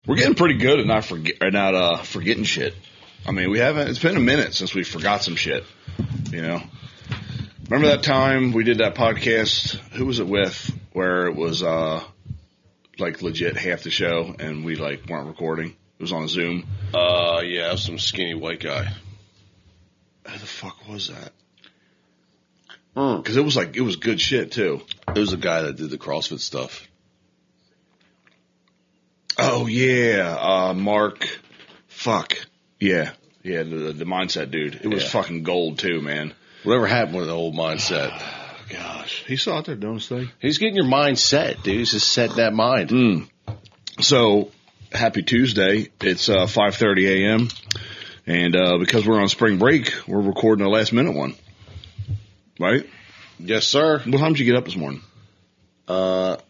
We're getting pretty good at not forgetting shit. I mean, we haven't. It's been a minute since we forgot some shit. You know. Remember that time we did that podcast? Who was it with? Where it was like legit half the show, and we like weren't recording. It was on Zoom. Yeah, some skinny white guy. Who the fuck was that? Because it was good shit too. It was a guy that did the CrossFit stuff. Oh yeah, Mark. Fuck yeah, the mindset dude. It was fucking gold too, man. Whatever happened with the old mindset? Oh, gosh, he's still out there doing his thing. He's getting your mind set, dude. He's just set that mind. So happy Tuesday. It's 5:30 a.m. and because we're on spring break, we're recording a last minute one. Right? Yes, sir. What time did you get up this morning? Well,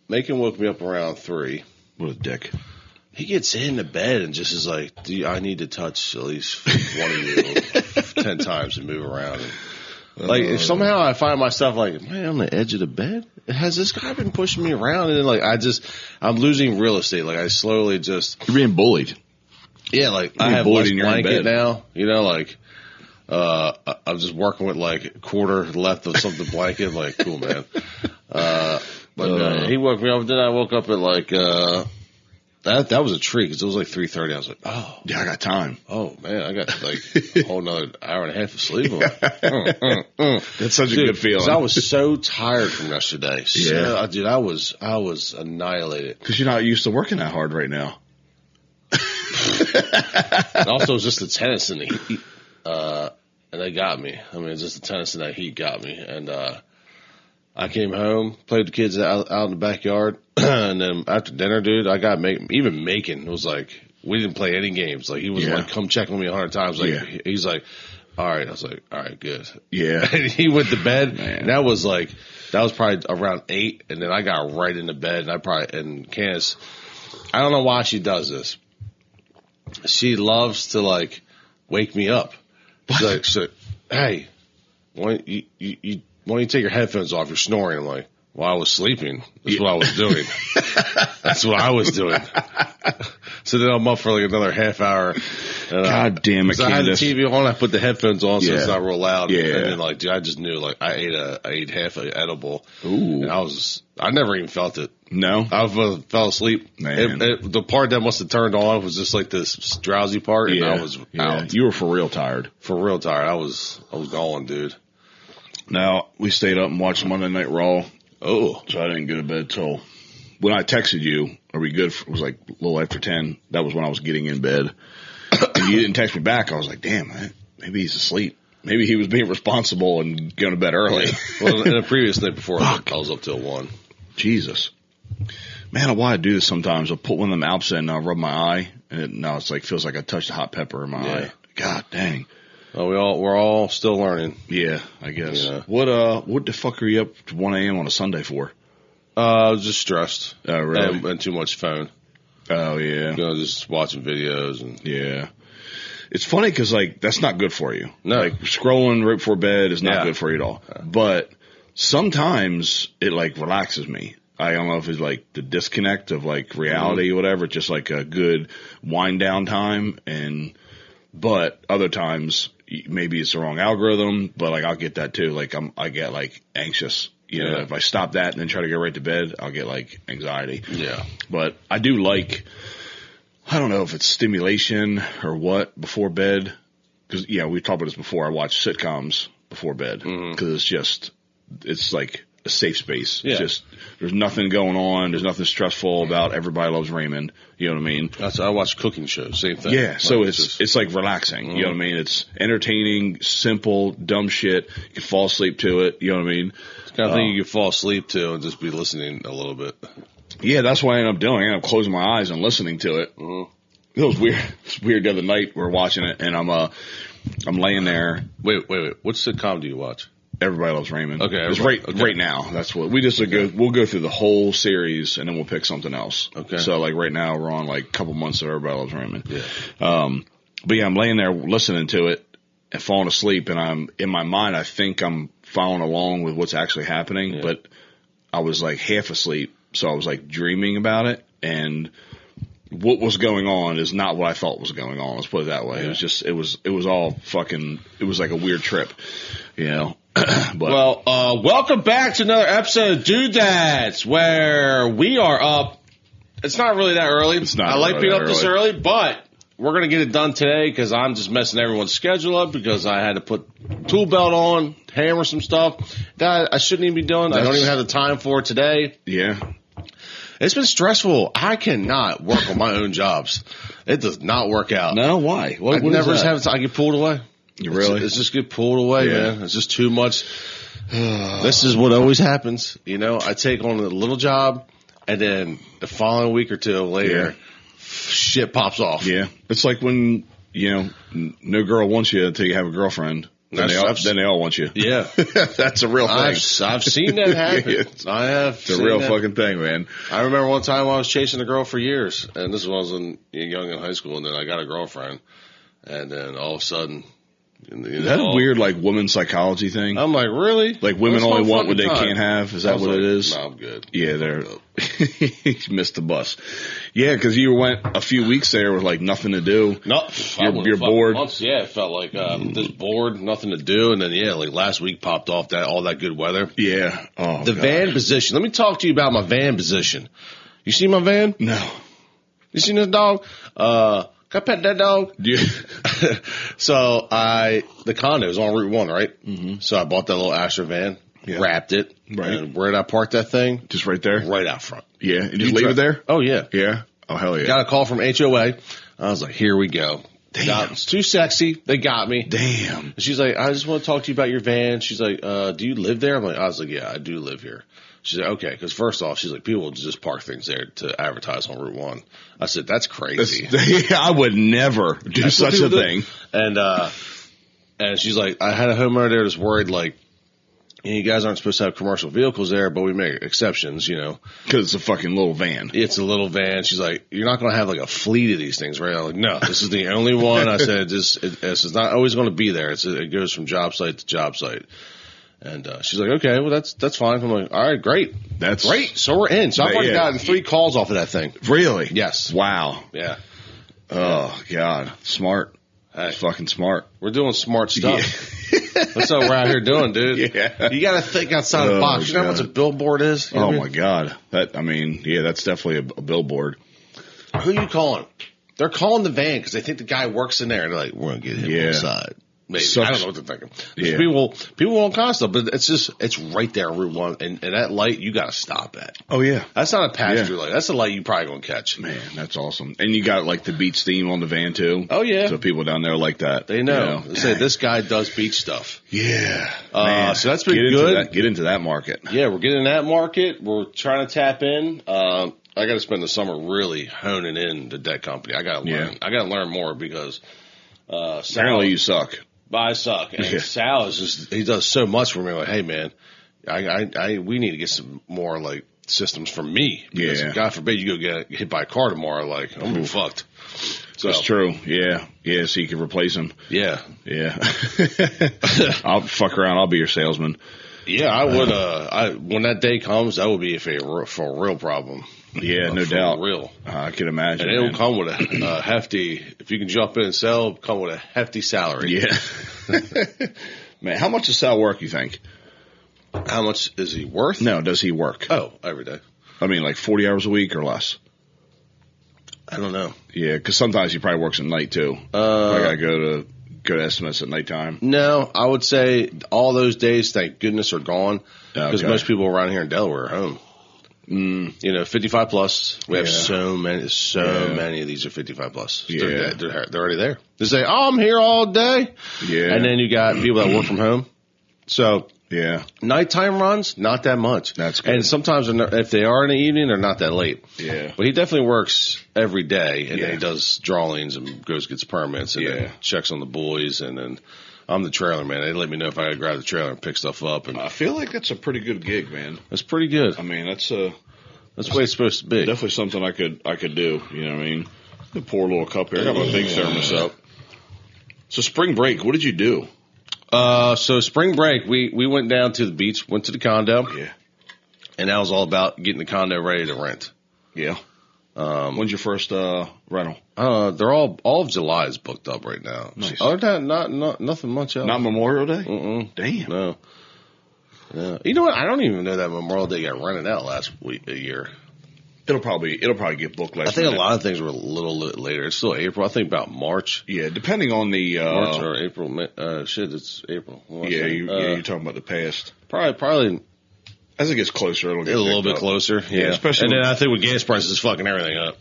Macon woke me up around 3. What a dick. He gets into bed and just is like, I need to touch at least one of you 10 times and move around. And, like, if somehow I find myself like, man, on the edge of the bed, has this guy been pushing me around? And then, like, I'm losing real estate. Like, I slowly just. You're being bullied. Yeah, like, I have less blanket now. You know, like, I'm just working with, like, a quarter left of something blanket. Like, cool, man. But he woke me up. Then I woke up at, like, That was a treat because it was like 3:30. I was like, oh. Yeah, I got time. Oh, man, I got like a whole nother hour and a half of sleep. That's such a good feeling. I was so tired from yesterday. So, dude, I was annihilated. Because you're not used to working that hard right now. And also, it's just the tennis and the heat. And they got me. I mean, it's just the tennis and that heat got me. And I came home, played with the kids out in the backyard, and then after dinner, dude, I got even Macon was like, we didn't play any games. Like, he was like, come check on me 100 times. Like, he's like, all right. I was like, all right, good. Yeah. And he went to bed, and that was probably around 8, and then I got right into bed, and Candace, I don't know why she does this. She loves to, like, wake me up. She's like, hey, why don't you take your headphones off? You're snoring. I'm like, well, I was sleeping. That's what I was doing. That's what I was doing. So then I'm up for like another half hour. And God damn it, Candace. I had the TV on. I put the headphones on so it's not real loud. Yeah. And then, like, dude, I just knew, like, I ate half an edible. Ooh. And I never even felt it. No? I fell asleep. Man. The part that must have turned on was just like this drowsy part. And I was out. You were for real tired. For real tired. I was gone, dude. Now, we stayed up and watched Monday Night Raw. Oh. So I didn't go to bed till when I texted you, are we good? It was like a little after 10. That was when I was getting in bed. And you didn't text me back. I was like, damn, maybe he's asleep. Maybe he was being responsible and going to bed early. Well, in the previous night before, I was up till 1. Jesus. Man, why I do this sometimes. I'll put one of them Alps in and I'll rub my eye. And now it's like, feels like I touched a hot pepper in my eye. God dang. Oh, we're all still learning. Yeah, I guess. Yeah. What the fuck are you up to 1 a.m. on a Sunday for? I was just stressed. Oh, really? And too much phone. Oh, yeah. You know, just watching videos and. Yeah. It's funny because, like, that's not good for you. No. Like, scrolling right before bed is not good for you at all. Yeah. But sometimes it, like, relaxes me. I don't know if it's, like, the disconnect of, like, reality or whatever. It's just, like, a good wind down time. But other times, maybe it's the wrong algorithm, but, like, I'll get that too. Like, I get, like, anxious. You know, if I stop that and then try to go right to bed, I'll get, like, anxiety. Yeah. But I do like, I don't know if it's stimulation or what before bed. Because, we talked about this before. I watch sitcoms before bed. Because it's like a safe space. Yeah. It's just, there's nothing going on. There's nothing stressful about Everybody Loves Raymond. You know what I mean? I watch cooking shows. Same thing. Yeah. So it's like relaxing. You know what I mean? It's entertaining, simple, dumb shit. You can fall asleep to it. You know what I mean? It's the kind of thing you can fall asleep to and just be listening a little bit. Yeah, that's what I end up doing. I end up closing my eyes and listening to it. It was weird. It's weird the other night we were watching it and I'm laying there. Wait. What sitcom do you watch? Everybody Loves Raymond. Okay. It's right now. That's what we just we'll go through the whole series and then we'll pick something else. Okay. So like right now we're on like a couple months of Everybody Loves Raymond. Yeah. But yeah, I'm laying there listening to it and falling asleep and I'm in my mind I think I'm following along with what's actually happening, but I was like half asleep, so I was like dreaming about it and what was going on is not what I thought was going on. Let's put it that way. Yeah. It was just, it was all fucking, it was like a weird trip, you know. But, well, welcome back to another episode of Doodads, where we are up. It's not really that early. It's not. I like really being up this early, but we're going to get it done today because I'm just messing everyone's schedule up because I had to put tool belt on, hammer some stuff that I shouldn't even be doing. I don't even have the time for today. Yeah. It's been stressful. I cannot work on my own jobs. It does not work out. No, why? What I never have I get pulled away. You really? It's just get pulled away, man. It's just too much. This is what always happens. You know, I take on a little job, and then the following week or two later, shit pops off. Yeah. It's like when, you know, no girl wants you until you have a girlfriend. Then they all want you. Yeah. That's a real thing. I've seen that happen. I have. It's a real fucking thing, man. I remember one time I was chasing a girl for years, and this was when I was young in high school, and then I got a girlfriend, and then all of a sudden, is that a weird, like, woman psychology thing? I'm like, really? Like, women only want what they can't have? Is that what it is? No, I'm good. Yeah, you missed the bus. Yeah, because you went a few weeks there with, like, nothing to do. No, you're bored. Months, it felt like just bored, nothing to do. And then, like, last week popped off all that good weather. Yeah. Oh, the van position. Let me talk to you about my van position. You see my van? No. You seen this dog? Can I pet that dog? Yeah. So the condo is on Route 1, right? Mm-hmm. So I bought that little Astra van, wrapped it. Right. And where did I park that thing? Just right there? Right out front. Yeah. And you leave it there? Oh, yeah. Yeah. Oh, hell yeah. Got a call from HOA. I was like, here we go. Damn. It's too sexy. They got me. Damn. She's like, I just want to talk to you about your van. She's like, do you live there? I was like, yeah, I do live here. She's like, okay, because first off, she's like, people will just park things there to advertise on Route 1. I said, that's crazy. I would never do such a thing. And she's like, I had a homeowner there that's worried, like, you guys aren't supposed to have commercial vehicles there, but we make exceptions, you know. Because it's a fucking little van. It's a little van. She's like, you're not going to have like a fleet of these things, right? I'm like, no, this is the only one. I said, this is not always going to be there. It goes from job site to job site. And she's like, okay, well, that's fine. I'm like, all right, great. That's great. So we're in. So I've already gotten 3 calls off of that thing. Really? Yes. Wow. Yeah. Oh, God. Smart. That's fucking smart. We're doing smart stuff. Yeah. That's what we're out here doing, dude. Yeah. You got to think outside the box. You know how much a billboard is? You know my God. That's definitely a billboard. Who are you calling? They're calling the van because they think the guy works in there. And they're like, we're going to get him inside. Maybe. I don't know what they're thinking. Yeah. People want kind of stuff, but it's right there on Route 1. And that light, you got to stop at. Oh, yeah. That's not a passenger light. That's a light you probably going to catch. Man, that's awesome. And you got like the beach theme on the van, too. Oh, yeah. So people down there like that. They know. They say this guy does beach stuff. Yeah. So that's been good. Get into that market. Yeah, we're getting in that market. We're trying to tap in. I got to spend the summer really honing in the deck company. I got to learn. I got to learn more because apparently you suck. I suck. And Sal is he does so much for me. Like, hey man, we need to get some more like systems from me. Because God forbid you go get hit by a car tomorrow. Like, I'm gonna be fucked. So. That's true. Yeah. Yeah. So you can replace him. Yeah. Yeah. I'll fuck around. I'll be your salesman. Yeah, I would. When that day comes, that would be for a real problem. Yeah, no doubt. Real. I can imagine. And it'll come with a hefty, if you can jump in and sell, come with a hefty salary. Yeah. Man, how much does Sal work, you think? How much is he worth? No, does he work? Oh, every day. I mean, like 40 hours a week or less? I don't know. Yeah, because sometimes he probably works at night, too. I got to go to estimates at nighttime. No, I would say all those days, thank goodness, are gone. Because most people around here in Delaware are home. You know, 55 plus. We have so many of these are 55 plus. Yeah. They're already there. They say, oh, I'm here all day. Yeah. And then you got people that work from home. So, yeah. Nighttime runs, not that much. That's good. And sometimes if they are in the evening, they're not that late. Yeah. But he definitely works every day. And then he does drawings and gets permits and then checks on the boys. And then I'm the trailer man. They let me know if I gotta grab the trailer and pick stuff up. And I feel like that's a pretty good gig, man. That's pretty good. I mean, that's the way it's supposed to be. Definitely something I could do. You know what I mean? The poor little cup here. I got my big thermos up. So spring break, what did you do? So spring break, we went down to the beach, went to the condo. Yeah. And that was all about getting the condo ready to rent. Yeah. When's your first rental? They're all of July is booked up right now. Nice. Other than that, not nothing much else. Not Memorial Day? Damn. No. Yeah. You know what? I don't even know that Memorial Day got rented out last year. It'll probably get booked last. I think a lot of things were a little later. It's still April. I think about March. Yeah, depending on the March or April. It's April. You're talking about the past. Probably. As it gets closer, it'll get a little bit closer. Yeah, especially. And then I think with gas prices fucking everything up.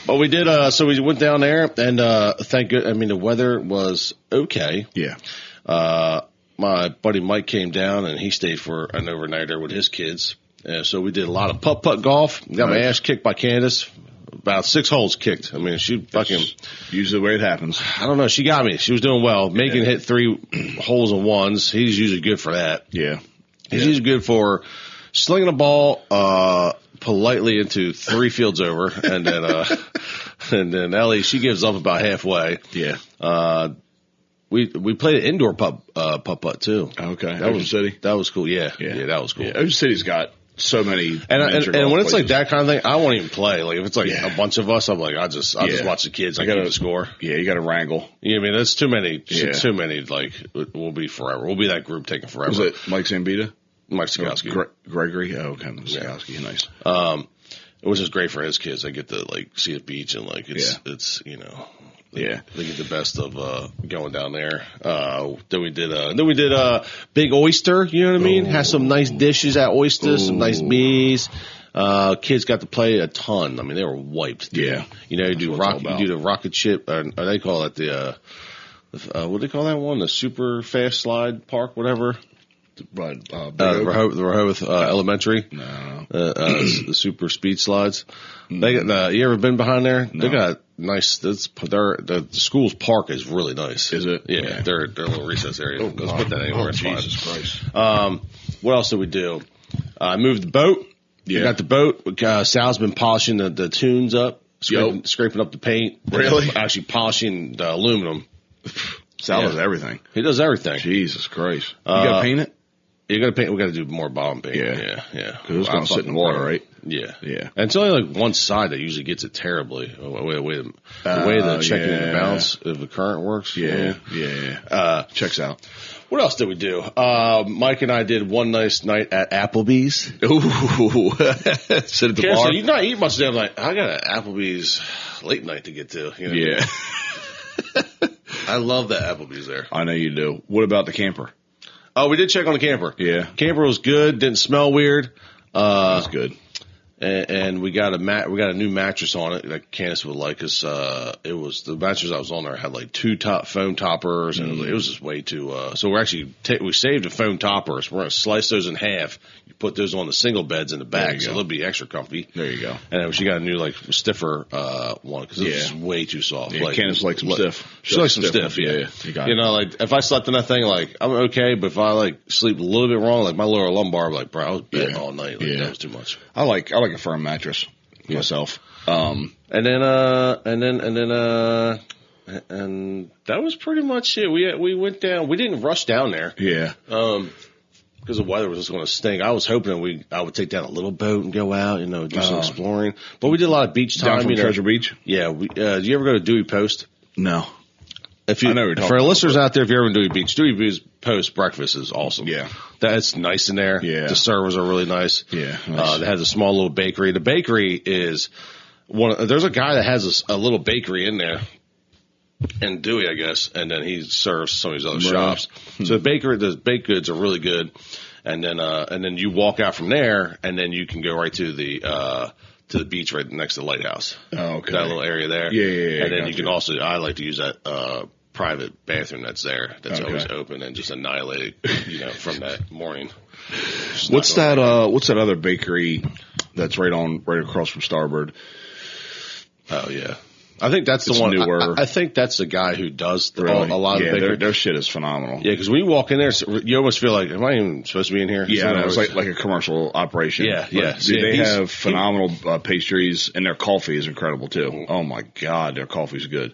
But we did. So we went down there, and thank good. I mean, the weather was okay. Yeah. My buddy Mike came down, and he stayed for an overnighter with his kids. So we did a lot of putt golf. Got my ass kicked by Candace. About 6 holes kicked. I mean, she fucking. Usually the way it happens. I don't know. She got me. She was doing well. Megan hit 3 holes in ones. He's usually good for that. Yeah. He's usually good for slinging a ball politely into 3 fields over, and then Ellie, she gives up about halfway. Yeah. We played an indoor putt too. Okay. Ocean City. That was cool. Yeah, that was cool. Yeah, Ocean City's got so many. And when it's like that kind of thing, I won't even play. Like if it's like a bunch of us, I'm like I'll just watch the kids. I got to score. Yeah, you got to wrangle. Yeah, I mean that's too many. Too many. Like we'll be forever. We'll be that group taking forever. Was it Mike Zambita? Mike Sikowski. Gregory? Oh, okay. Sikowski. Nice. It was just great for his kids. I get to like see the beach and like it's you know. Yeah, they get the best of going down there. Then we did Big Oyster. You know what I mean? Had some nice dishes at Oyster, some nice bees. Kids got to play a ton. I mean, they were wiped. Dude. Yeah, you know, you do the rocket ship, or they call it the what do they call that one? The super fast slide park, whatever. The Rehoboth Elementary. No. The super speed slides. They got. You ever been behind there? No. They got nice. The school's park is really nice. Is it? Yeah. Their little recess area. Oh, let's put that anywhere. It's Jesus fine. Christ. What else did we do? I moved the boat. Yeah. We got the boat. Sal's been polishing the tunes up, scraping up the paint. Really? Actually polishing the aluminum. Sal does everything. He does everything. Jesus Christ. You got to paint it? You got to paint. We got to do more bottom paint. Yeah. Because it's going to sit in the water, right? Yeah. And it's only like one side that usually gets it terribly. The way the checking and balance of the current works. Yeah. Checks out. What else did we do? Mike and I did one nice night at Applebee's. Ooh. Sit at the bar. So you're not eating much today. I'm like, I got an Applebee's late night to get to. You know? Yeah. I love that Applebee's there. I know you do. What about the camper? Oh, we did check on the camper. Yeah. Camper was good. Didn't smell weird. That's good. And we got a new mattress on it that Candace would like us. It was the mattress I was on there had like 2 foam toppers, and it was just way too. So we're actually we saved the foam toppers. We're gonna slice those in half. You put those on the single beds in the back, so they'll be extra comfy. There you go. And then she got a new like stiffer one because it was way too soft. Yeah, Candace likes some stiff. She likes some stiff. Yeah. You know, like if I slept in that thing, like I'm okay, but if I like sleep a little bit wrong, like my lower lumbar, I'm like, bro, I was betting all night. Like, that was too much. I like a firm mattress myself. And that was pretty much it. We went down. We didn't rush down there. Yeah. Because the weather was just going to stink. I was hoping I would take down a little boat and go out, do some exploring. But we did a lot of beach time. Down from Treasure Beach? Yeah. Do you ever go to Dewey Post? No. I know for our listeners out there, if you're ever in Dewey Beach Post breakfast is awesome. Yeah. That's nice in there. Yeah. The servers are really nice. Yeah. Nice. They have a small little bakery. The bakery is there's a guy that has a little bakery in there. In Dewey, I guess, and then he serves some of these other shops. So the baked goods are really good, and then you walk out from there, and then you can go right to the beach right next to the lighthouse. Oh, okay. That little area there. Yeah. And then you can also, I like to use that private bathroom that's there. That's always open and just annihilate it, from that morning. What's that other bakery that's right across from Starboard? Oh yeah. I think that's the one. Newer. I think that's the guy who does a lot of bakery. Their shit is phenomenal. Yeah, because when you walk in there, you almost feel like, am I even supposed to be in here? Yeah, it's like a commercial operation. Yeah. They have phenomenal pastries, and their coffee is incredible too. Oh my God, their coffee's good.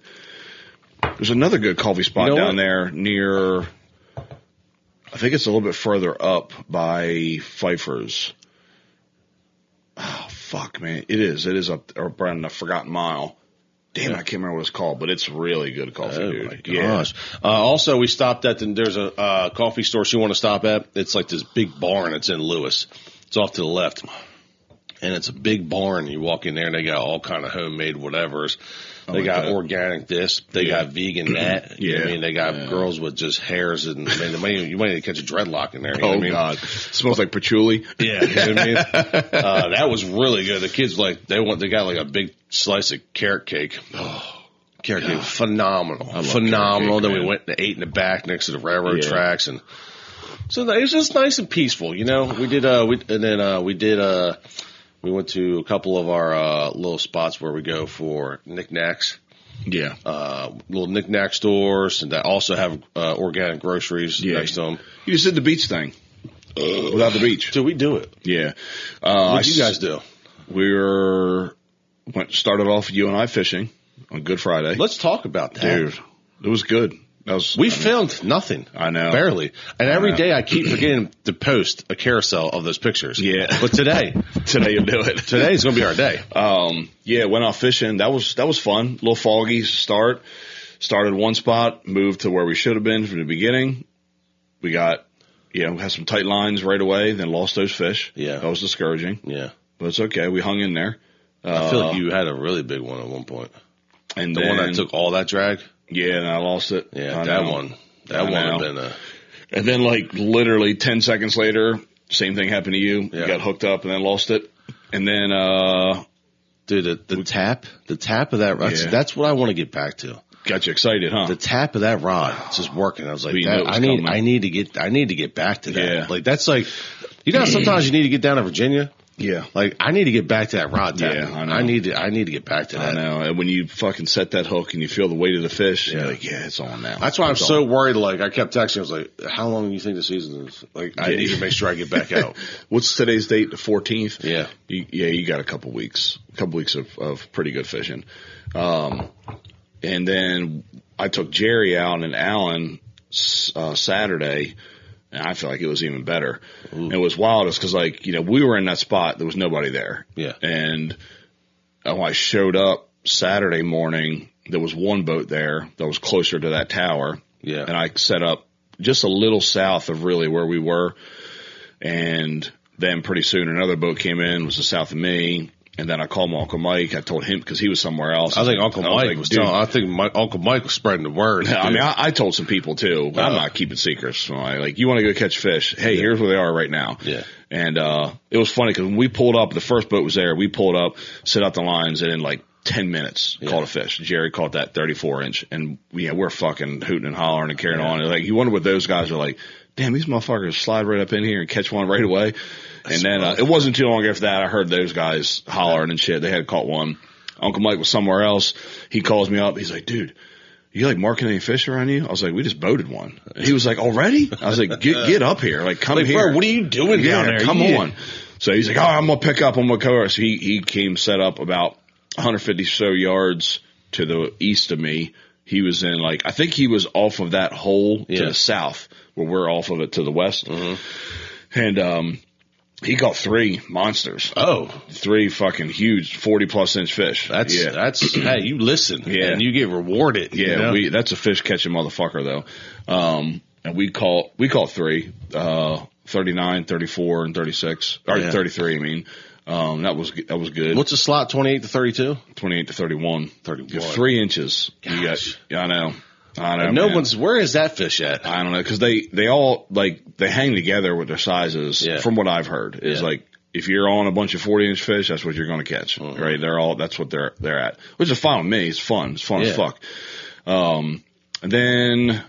There's another good coffee spot down there near, I think it's a little bit further up by Pfeiffer's. Oh, fuck, man. It is up around the Forgotten Mile. Damn, I can't remember what it's called, but it's really good coffee, dude. My gosh. Yeah. Also, we stopped at there's a coffee store you want to stop at. It's like this big barn. It's in Lewis. It's off to the left. And it's a big barn. You walk in there and they got all kind of homemade whatevers. They got organic this. They got vegan that. You know what I mean? They got girls with just hairs and you might even catch a dreadlock in there. You know what I mean? God. Smells like patchouli. Yeah. You know what I mean? That was really good. The kids they got like a big slice of carrot cake. Oh, carrot cake. Phenomenal. Phenomenal. Cake, then we went and ate in the back next to the railroad tracks. And so it was just nice and peaceful, you know? We went to a couple of our little spots where we go for knickknacks. Yeah. Little knickknack stores and that also have organic groceries next to them. You just did the beach thing without the beach. Did we do it? Yeah. What did you guys do? We started off you and I fishing on Good Friday. Let's talk about that. Dude, it was good. We filmed nothing. I know. Barely. And every day I keep forgetting to post a carousel of those pictures. Yeah. But today you'll do it. Today's going to be our day. Went out fishing. That was fun. A little foggy start. Started one spot, moved to where we should have been from the beginning. We got, we had some tight lines right away, then lost those fish. Yeah. That was discouraging. Yeah. But it's okay. We hung in there. I feel like you had a really big one at one point. And the one that took all that drag? Yeah, and I lost it. Yeah, that one had been And then literally 10 seconds later, same thing happened to you. You got hooked up and then lost it. And then, dude, the tap of that rod, that's what I want to get back to. Got you excited, huh? The tap of that rod, it's just working. I was like, I need to get back to that. Yeah. Like, that's like, sometimes you need to get down to Virginia. Yeah. Like, I need to get back to that rod tap. Yeah, I know. I need to get back to that. I know. And when you fucking set that hook and you feel the weight of the fish, you're like, it's on now. That's why I'm so worried. Like, I kept texting. I was like, how long do you think the season is? Like, I need to make sure I get back out. What's today's date? The 14th? Yeah. You got a couple weeks of pretty good fishing. And then I took Jerry out and Alan Saturday. And I feel like it was even better. Ooh. It was wild. It's because, we were in that spot. There was nobody there. Yeah. And when I showed up Saturday morning, there was one boat there that was closer to that tower. Yeah. And I set up just a little south of really where we were. And then pretty soon another boat came in, was south of me. And then I called my Uncle Mike. I told him because he was somewhere else. I think Uncle Mike was spreading the word. I mean, I told some people too, but I'm not keeping secrets. So you want to go catch fish? Hey, here's where they are right now. Yeah. And it was funny because when we pulled up, the first boat was there. We pulled up, set out the lines, and in 10 minutes, caught a fish. Jerry caught that 34-inch, and we're fucking hooting and hollering and carrying on. And you wonder what those guys are like. Damn, these motherfuckers slide right up in here and catch one right away. And then it wasn't too long after that I heard those guys hollering and shit. They had caught one. Uncle Mike was somewhere else. He calls me up. He's like, dude, you marking any fish around you? I was like, we just boated one. He was like, already? I was like, get up here. Come here. Bro, what are you doing down there? Come on. So he's like, I'm going to pick up. I'm going to cover. So he came set up about 150 so yards to the east of me. He was in I think he was off of that hole to the south where we're off of it to the west. Mm-hmm. And, he caught 3 monsters. Oh. 3 fucking huge 40+ inch fish. That's hey, you listen and you get rewarded. Yeah, that's a fish catching motherfucker though. And we caught 3, 39, 34 and 36 or 33, I mean. That was good. What's the slot? 28 to 32? 28 to 31. 31. You're 3 inches. Gosh. I know. Where is that fish at? I don't know, because they all they hang together with their sizes. Yeah. From what I've heard, is if you're on a bunch of 40-inch fish, that's what you're going to catch, right? That's what they're at, which is fine with me. It's fun. It's fun as fuck. And then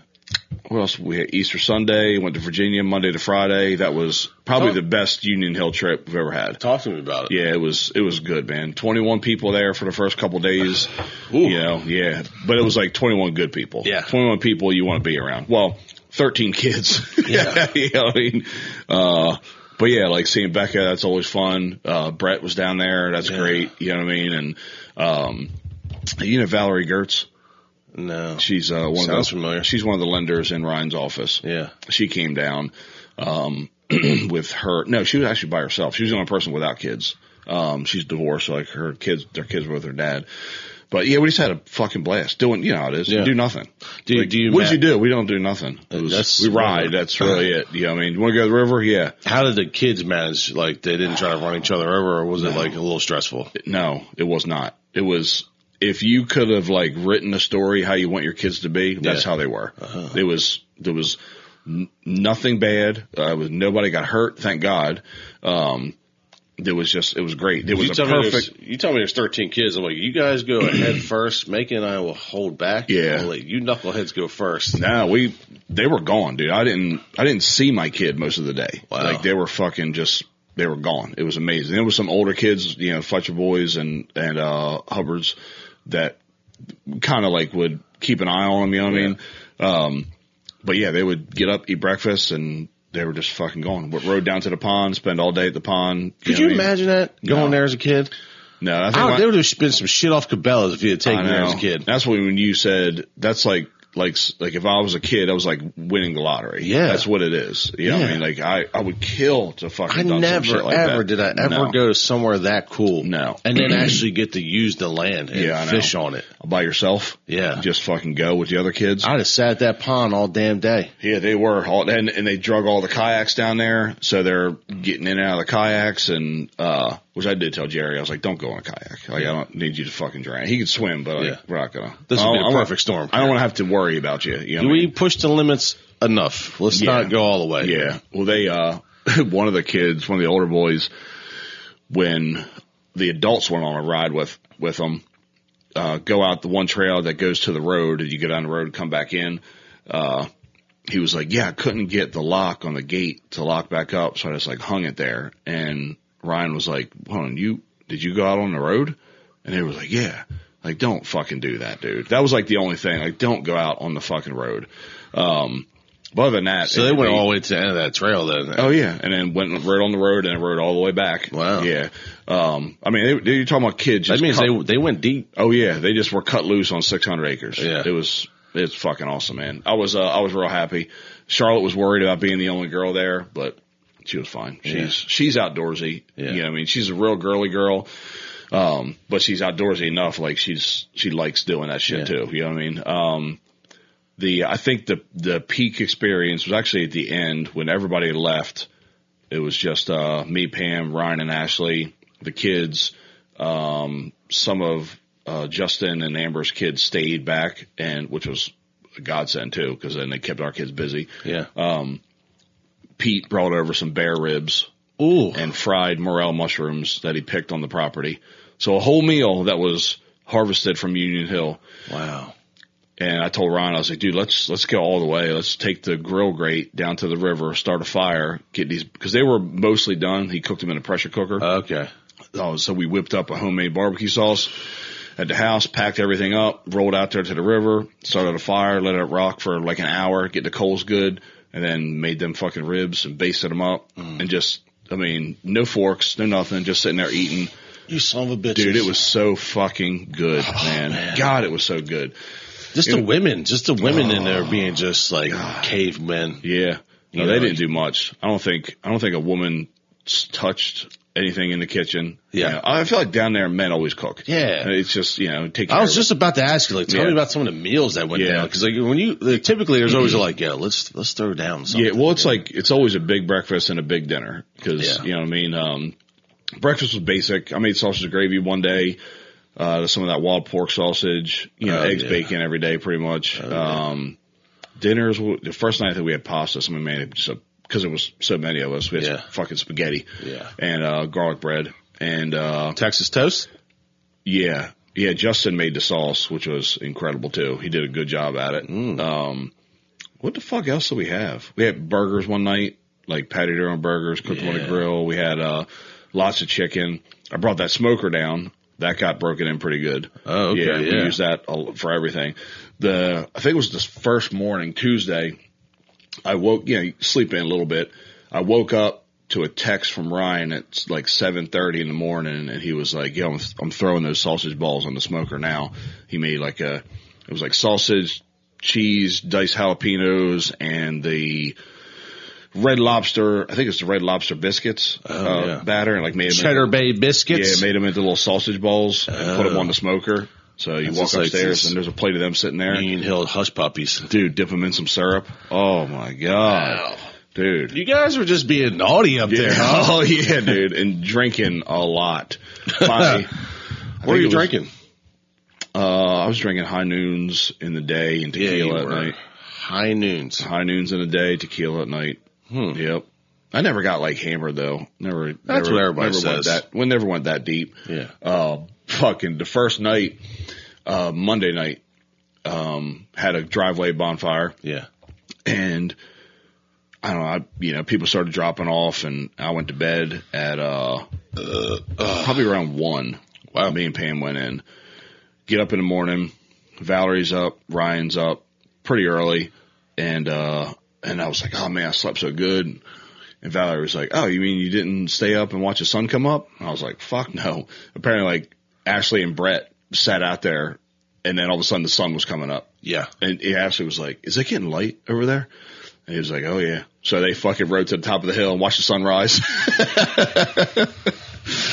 what else? We had Easter Sunday. Went to Virginia Monday to Friday. That was probably the best Union Hill trip we've ever had. Talk to me about it. Yeah, it was good, man. 21 people there for the first couple of days. Ooh. But it was 21 good people. Yeah, 21 people you want to be around. Well, 13 kids. Yeah, I mean, but yeah, seeing Becca, that's always fun. Brett was down there. That's great. You know what I mean? And Valerie Gertz. No, she's familiar. She's one of the lenders in Ryan's office. Yeah, she came down with her. No, she was actually by herself. She was the only person without kids. She's divorced, so like their kids were with her dad. But yeah, we just had a fucking blast doing, you know how it is. Yeah. You do nothing. What did you do? We don't do nothing. We ride. That's really it. You know what I mean? You want to go to the river? Yeah. How did the kids manage? Like, they didn't try to run each other over, or was it like a little stressful? No, it was not. It was, if you could have like written a story how you want your kids to be, that's how they were. There was nothing bad. Nobody got hurt, thank God. It was great. It was perfect. You tell me there's 13 kids. I'm like, you guys go ahead first. Macon and I will hold back. Yeah. I'll let you knuckleheads go first. No, they were gone, dude. I didn't see my kid most of the day. Wow. Like, they were fucking they were gone. It was amazing. There was some older kids, you know, Fletcher boys and Hubbards that kind of like would keep an eye on them, you know what I mean? But yeah, they would get up, eat breakfast, and they were just fucking gone. Rode down to the pond, spend all day at the pond. Could you imagine that, going there as a kid? No. There would have been some shit off Cabela's if you had taken there as a kid. That's when you said, that's like if I was a kid, I was like winning the lottery. Yeah. That's what it is. You know what I mean? Like, I would kill to fucking done some shit like that. Did I ever go to somewhere that cool. No. And then actually get to use the land and fish on it. By yourself? Yeah. Just fucking go with the other kids? I'd have sat at that pond all damn day. Yeah, they were. And they drug all the kayaks down there, so they're getting in and out of the kayaks, and which I did tell Jerry. I was like, don't go on a kayak. Like, I don't need you to fucking drown. He can swim, but we're not going to. This would be a perfect storm. I don't want to have to worry about you. You know we push the limits enough. Let's not go all the way. Yeah. Well, they, one of the older boys, when the adults went on a ride with them, go out the one trail that goes to the road, and you go down the road and come back in, he was like, yeah, I couldn't get the lock on the gate to lock back up, so I just like hung it there. And Ryan was like, hold on, did you go out on the road? And they was like, yeah. Like, don't fucking do that, dude. That was like the only thing. Like, don't go out on the fucking road. But other than that. So they went all the way to the end of that trail then. Oh yeah. And then rode on the road and rode all the way back. Wow. Yeah. I mean, you're talking about kids. That means they went deep. Oh yeah. They just were cut loose on 600 acres. Yeah. It's fucking awesome, man. I was real happy. Charlotte was worried about being the only girl there, but she was fine. She's outdoorsy. Yeah. You know what I mean? She's a real girly girl. But she's outdoorsy enough, like she likes doing that shit too. You know what I mean? I think the peak experience was actually at the end when everybody left. It was just, me, Pam, Ryan, and Ashley, the kids, some of, Justin and Amber's kids stayed back, which was a godsend too, because then they kept our kids busy. Yeah. Pete brought over some bear ribs. Ooh. And fried morel mushrooms that he picked on the property. So a whole meal that was harvested from Union Hill. Wow. And I told Ryan, I was like, dude, let's go all the way. Let's take the grill grate down to the river, start a fire, get these, because they were mostly done. He cooked them in a pressure cooker. Okay. So we whipped up a homemade barbecue sauce at the house, packed everything up, rolled out there to the river, started a fire, let it rock for like an hour, get the coals good, and then made them fucking ribs and basted them up and just, I mean, no forks, no nothing, just sitting there eating. You son of a bitch. Dude, it was so fucking good, man. God, it was so good. Just the women in there being just like cavemen. Yeah. No, they didn't do much. I don't think a woman touched anything in the kitchen. Yeah. You know, I feel like down there men always cook. Yeah. It's just, take care I was just about to ask you, like, tell me about some of the meals that went down. Because like when typically there's always like, let's throw down something. Yeah, well, it's always a big breakfast and a big dinner. Because, you know what I mean? Breakfast was basic. I made sausage and gravy one day. Some of that wild pork sausage, eggs, bacon every day pretty much. Dinners, the first night that we had pasta, someone made it just because it was so many of us. We had some fucking spaghetti and garlic bread. And Texas toast? Yeah. Yeah, Justin made the sauce, which was incredible too. He did a good job at it. What the fuck else did we have? We had burgers one night, like patty their own burgers, cooked them on the grill. We had lots of chicken. I brought that smoker down. That got broken in pretty good. Oh, okay. Yeah, we used that for everything. I think it was this first morning, Tuesday, I woke, sleep in a little bit. I woke up to a text from Ryan at like 7:30 in the morning, and he was like, I'm throwing those sausage balls on the smoker now. He made it was like sausage, cheese, diced jalapenos, and the Red Lobster. I think it's the Red Lobster biscuits batter, and like made them Cheddar Bay biscuits. Yeah, made them into little sausage balls and put them on the smoker. So you walk upstairs and there's a plate of them sitting there. Union Hill hush puppies. Dude, dip them in some syrup. Oh my God. Wow. Dude. You guys were just being naughty up there, huh? Oh yeah, dude. And drinking a lot. What are you drinking? I was drinking High Noons in the day and tequila at night. High Noons. High Noons in the day, tequila at night. Yep. I never got like hammered though. That's what everybody says. We never went that deep. Yeah. Fucking the first night, Monday night, had a driveway bonfire. Yeah. And I don't know, people started dropping off and I went to bed at, probably around 1. Wow. Me and Pam went in. Get up in the morning. Valerie's up. Ryan's up pretty early. And I was like, oh man, I slept so good. And Valerie was like, oh, you mean you didn't stay up and watch the sun come up? And I was like, fuck no. Apparently like Ashley and Brett sat out there and then all of a sudden the sun was coming up. Yeah. And Ashley was like, is it getting light over there? And he was like, oh yeah. So they fucking rode to the top of the hill and watched the sunrise.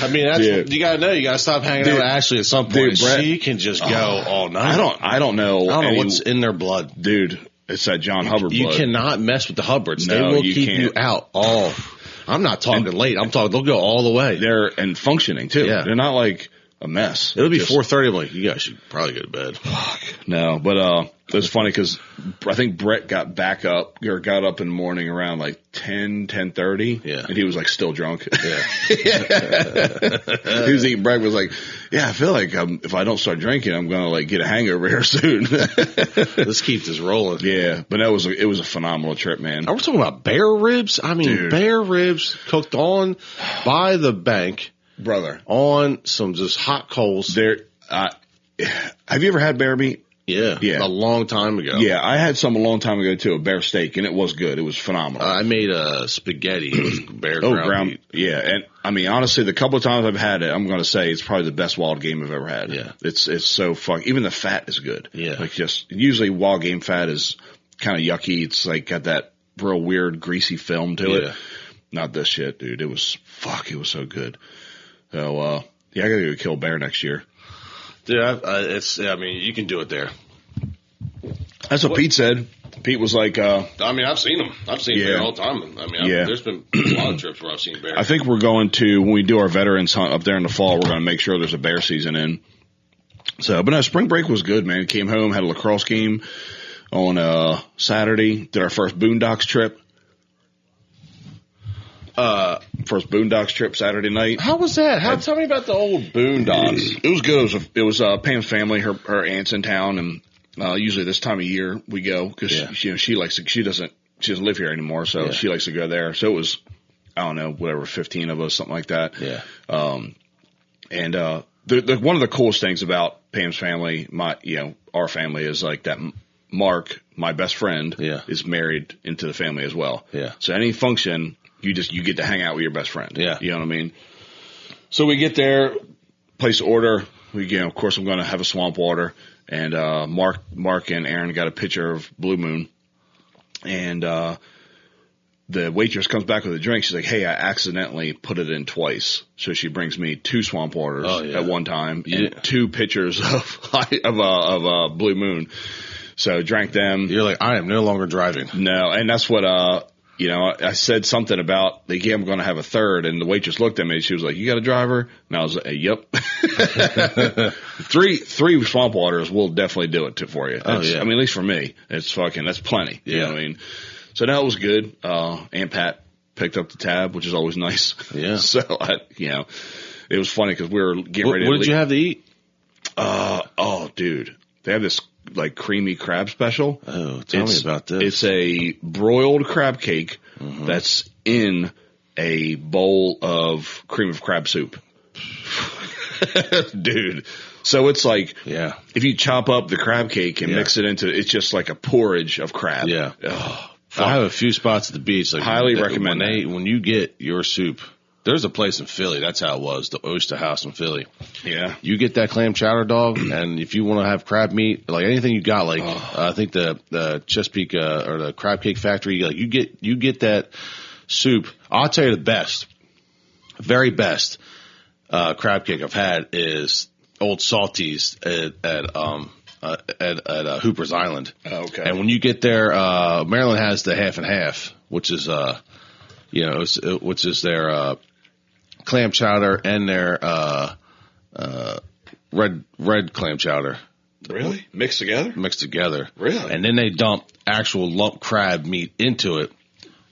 I mean, that's what you gotta know. You gotta stop hanging out with Ashley at some point. Brett, she can just go all night. I don't know. I don't know what's in their blood. Dude, it's that John Hubbard blood. You cannot mess with the Hubbards. They will keep you out all. I'm not talking late. I'm talking, they'll go all the way. And functioning too. Yeah. They're not like a mess. It'll be 4:30. I'm like, you guys should probably go to bed. Fuck. No, but it was funny because I think Brett got back up or got up in the morning around like 10:30. Yeah. And he was like still drunk. Yeah. He was eating breakfast like, yeah, I feel like if I don't start drinking, I'm going to like get a hangover here soon. Let's keep this rolling. Yeah. But it was a phenomenal trip, man. Are we talking about bear ribs? I mean, dude. Bear ribs cooked on by the bank. Brother. On some just hot coals. Have you ever had bear meat? Yeah. A long time ago. Yeah, I had some a long time ago too, a bear steak, and it was good. It was phenomenal. I made a spaghetti with bear ground meat. Yeah, and I mean, honestly, the couple of times I've had it, I'm going to say it's probably the best wild game I've ever had. Yeah. It's so fun. Even the fat is good. Yeah. Like usually wild game fat is kind of yucky. It's like got that real weird greasy film to it. Not this shit, dude. It was so good. So, I gotta go kill a bear next year. Dude, I mean, you can do it there. That's what Pete said. Pete was like, I mean, I've seen them. I've seen bear all the time. I mean, there's been a lot of trips where I've seen bear. I think we're going to, when we do our veterans hunt up there in the fall, we're going to make sure there's a bear season in. So, but no, spring break was good, man. Came home, had a lacrosse game on, Saturday, did our first Boondocks trip. First Boondocks trip Saturday night. How was that? Tell me about the old Boondocks. It was good. It was Pam's family, her aunt's in town, and usually this time of year we go because she doesn't live here anymore, so she likes to go there. So it was, I don't know, whatever, 15 of us, something like that. Yeah. And one of the coolest things about Pam's family, our family, is like that Mark, my best friend, is married into the family as well. Yeah. So any function, you get to hang out with your best friend. Yeah. You know what I mean? So we get there, place order. Of course I'm going to have a swamp water. And, Mark and Aaron got a picture of Blue Moon. And, the waitress comes back with a drink. She's like, hey, I accidentally put it in twice. So she brings me 2 swamp waters at one time and 2 pitchers of Blue Moon. So drank them. You're like, I am no longer driving. No. And that's what, I said something about I'm going to have a third, and the waitress looked at me. She was like, "You got a driver?" And I was like, "Yep." 3 swamp waters will definitely do it for you. I mean, at least for me, that's plenty. Yeah. You know what I mean? So that was good. Aunt Pat picked up the tab, which is always nice. Yeah. So it was funny because we were getting ready. What did you have to eat? Dude, they have this like creamy crab special. Oh, tell me about this. It's a broiled crab cake that's in a bowl of cream of crab soup. Dude. So it's like, if you chop up the crab cake and mix it into, it's just like a porridge of crab. Yeah. Oh, I have a few spots at the beach. Like highly recommend when you get your soup There's a place in Philly. That's how it was. The Oyster House in Philly. Yeah. You get that clam chowder, dog, and if you want to have crab meat, like anything you got, like I think the Chesapeake or the Crab Cake Factory, like you get that soup. I'll tell you the best, very best crab cake I've had is Old Salty's at Hooper's Island. Oh, okay. And when you get there, Maryland has the half and half, which is which is their clam chowder and their red clam chowder. Really? Mixed together? Really? And then they dump actual lump crab meat into it.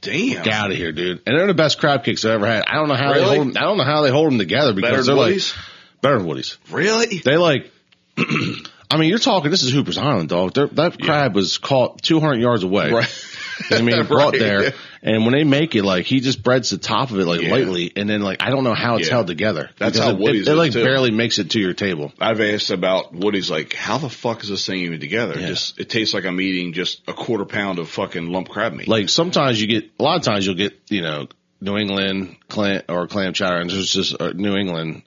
Damn. Get out of here, dude. And they're the best crab cakes I've ever had. I don't know how they hold them together because they're Woody's? Better than Woody's. Really? They like I mean, you're talking, this is Hooper's Island, dog. That crab was caught 200 yards away. Right. I mean, brought there. And when they make it, like, he just breads the top of it, like, lightly. And then, like, I don't know how it's held together. That's how Woody's it like, barely makes it to your table. I've asked about Woody's, like, how the fuck is this thing even together? Yeah. It tastes like I'm eating just a quarter pound of fucking lump crab meat. Like, a lot of times you'll get, New England clam chowder, and there's just New England,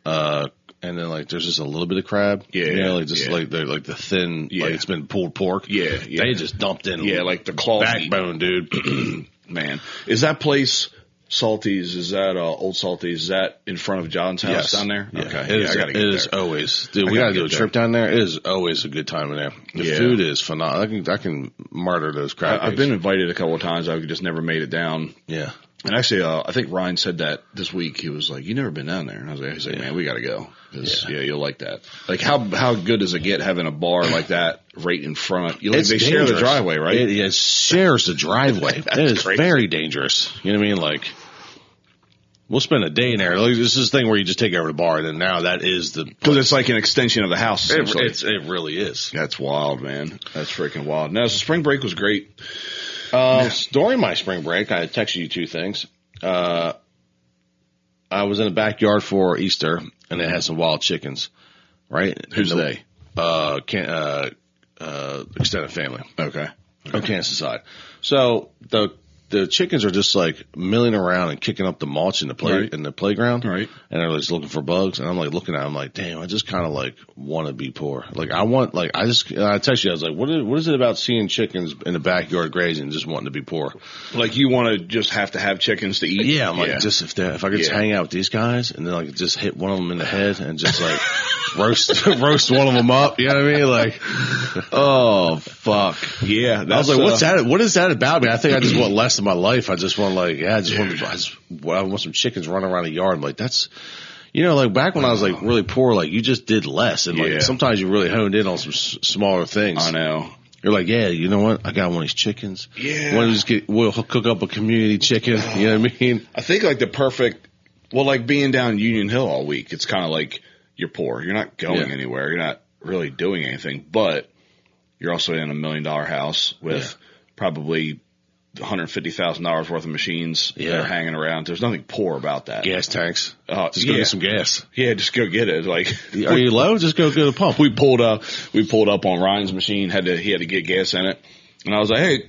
and then like there's just a little bit of crab. Like the thin, like it's been pulled pork. Yeah. They just dumped in. Like the claw backbone, dude. Man, is that place Salty's? Is that Old Salty's? Is that in front of John's house down there? Yeah. Okay, I gotta get there. It is always, dude. We gotta do a trip down there. It is always a good time in there. The food is phenomenal. I can murder those crab cakes. I've been invited a couple of times. I've just never made it down. Yeah. And actually, I think Ryan said that this week. He was like, "You never been down there?" And I was like, "He's like, man, we got to go. You'll like that. Like, how good does it get having a bar like that right in front? They share the driveway, right? It shares the driveway. It is crazy. Very dangerous. You know what I mean? Like, we'll spend a day in there. Like, this is the thing where you just take over the bar, and then now that is because it's like an extension of the house. It really is. That's wild, man. That's freaking wild. Now, so spring break was great. During my spring break, I texted you two things. I was in the backyard for Easter, and they had some wild chickens, right? Who's they? Extended family. Okay. On Kansas side. So the chickens are just like milling around and kicking up the mulch in the playground. Right. And they're just looking for bugs. And I'm like looking at them like, damn, I just kind of like want to be poor. Like I text you, I was like, what is it about seeing chickens in the backyard grazing and just wanting to be poor? Like you want to just have to have chickens to eat? Yeah. I'm like, just if I could just hang out with these guys and then like just hit one of them in the head and just like roast one of them up. You know what I mean? Like, oh fuck. Yeah. I was like, what's that? What is that about me? I think I just want less in my life. I just want I want some chickens running around the yard. I'm like, that's, like back when I was like really poor, like you just did less. And like sometimes you really honed in on some smaller things. I know. You're like, yeah, you know what? I got one of these chickens. Yeah. We'll cook up a community chicken. You know what I mean? I think like like being down Union Hill all week, it's kind of like you're poor. You're not going anywhere. You're not really doing anything, but you're also in $1 million house with probably $150,000 worth of machines that are hanging around. There's nothing poor about that. Gas tanks. Just go get some gas. Yeah, just go get it. Like, are you low? Just go get a pump. We pulled up on Ryan's machine. He had to get gas in it. And I was like, hey,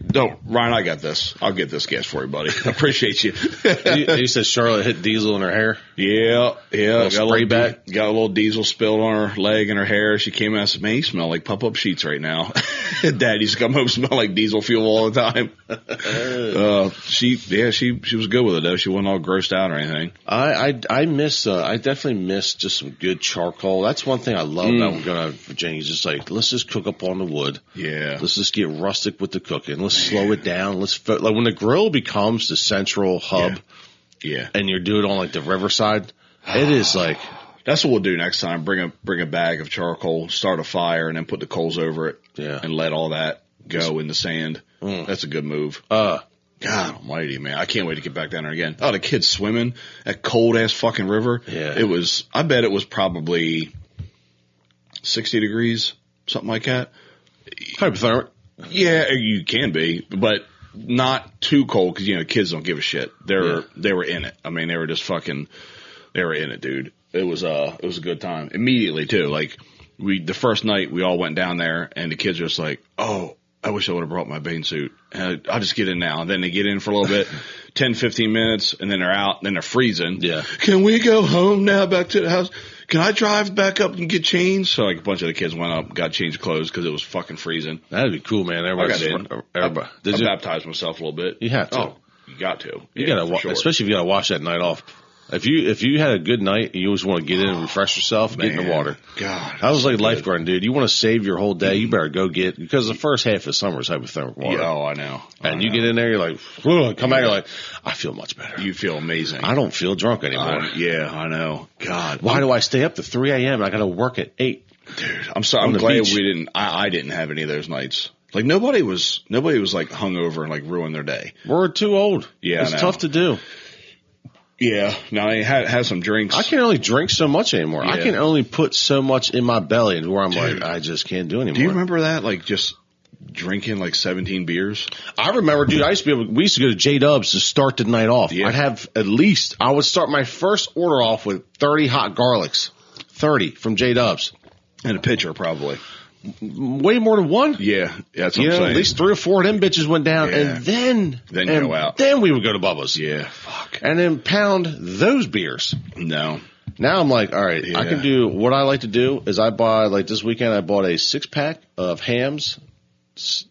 Ryan, I got this. I'll get this gas for you, buddy. I appreciate you. You said Charlotte hit diesel in her hair? Yeah. Got a little diesel spilled on her leg and her hair. She came out and said, man, you smell like pop-up sheets right now. Dad used to come home and smell like diesel fuel all the time. She was good with it, though. She wasn't all grossed out or anything. I definitely miss just some good charcoal. That's one thing I love about going to Virginia. Is just like, let's just cook up on the wood. Yeah. Let's just get rustic with the cooking. Let's slow it down. Like when the grill becomes the central hub, and you're doing it on like the riverside, it is like that's what we'll do next time. Bring a bag of charcoal, start a fire, and then put the coals over it, and let all that go in the sand. That's a good move. God almighty, man! I can't wait to get back down there again. Oh, the kids swimming that cold ass fucking river. Yeah, it was. I bet it was probably 60 degrees, something like that. Hypothermic. Yeah, you can be, but not too cold because kids don't give a shit. They were in it. I mean, they were in it, dude. It was a good time immediately too. Like the first night we all went down there and the kids were just like, oh, I wish I would have brought my bathing suit. And I'll just get in now. And then they get in for a little bit. 10, 15 minutes, and then they're out, and then they're freezing. Yeah. Can we go home now, back to the house? Can I drive back up and get changed? So like a bunch of the kids went up, got changed clothes because it was fucking freezing. That'd be cool, man. Everybody. I baptized myself a little bit. You have to. Oh, you got to. You gotta, sure. Especially if you gotta wash that night off. If you had a good night and you always want to get in and refresh yourself, get in the water. God. I was like lifeguarding, dude. You want to save your whole day, you better go get, because the first half of summer is hypothermic water. Yeah, I know. And you get in there, you're like, come back, you're like, I feel much better. You feel amazing. I don't feel drunk anymore. I know. God. Why do I stay up to 3 a.m. and I got to work at 8? Dude, I'm sorry. I'm glad I didn't have any of those nights. Like nobody was like hungover and like ruined their day. We're too old. Yeah, it's tough to do. Yeah. Now I had some drinks. I can only drink so much anymore. Yeah. I can only put so much in my belly and where I'm like, I just can't do anymore. Do you remember that? Like just drinking like 17 beers? I remember, dude, we used to go to J-Dubs to start the night off. Yeah. I would start my first order off with 30 hot garlics. 30 from J-Dubs. And a pitcher probably. Way more than one. Yeah, that's what I'm saying. At least 3 or 4 of them bitches went down, and then go out. Then we would go to Bubba's. Yeah, fuck. And then pound those beers. No. Now I'm like, all right, I can do what I like to do is I buy, like this weekend I bought a 6-pack of Hams,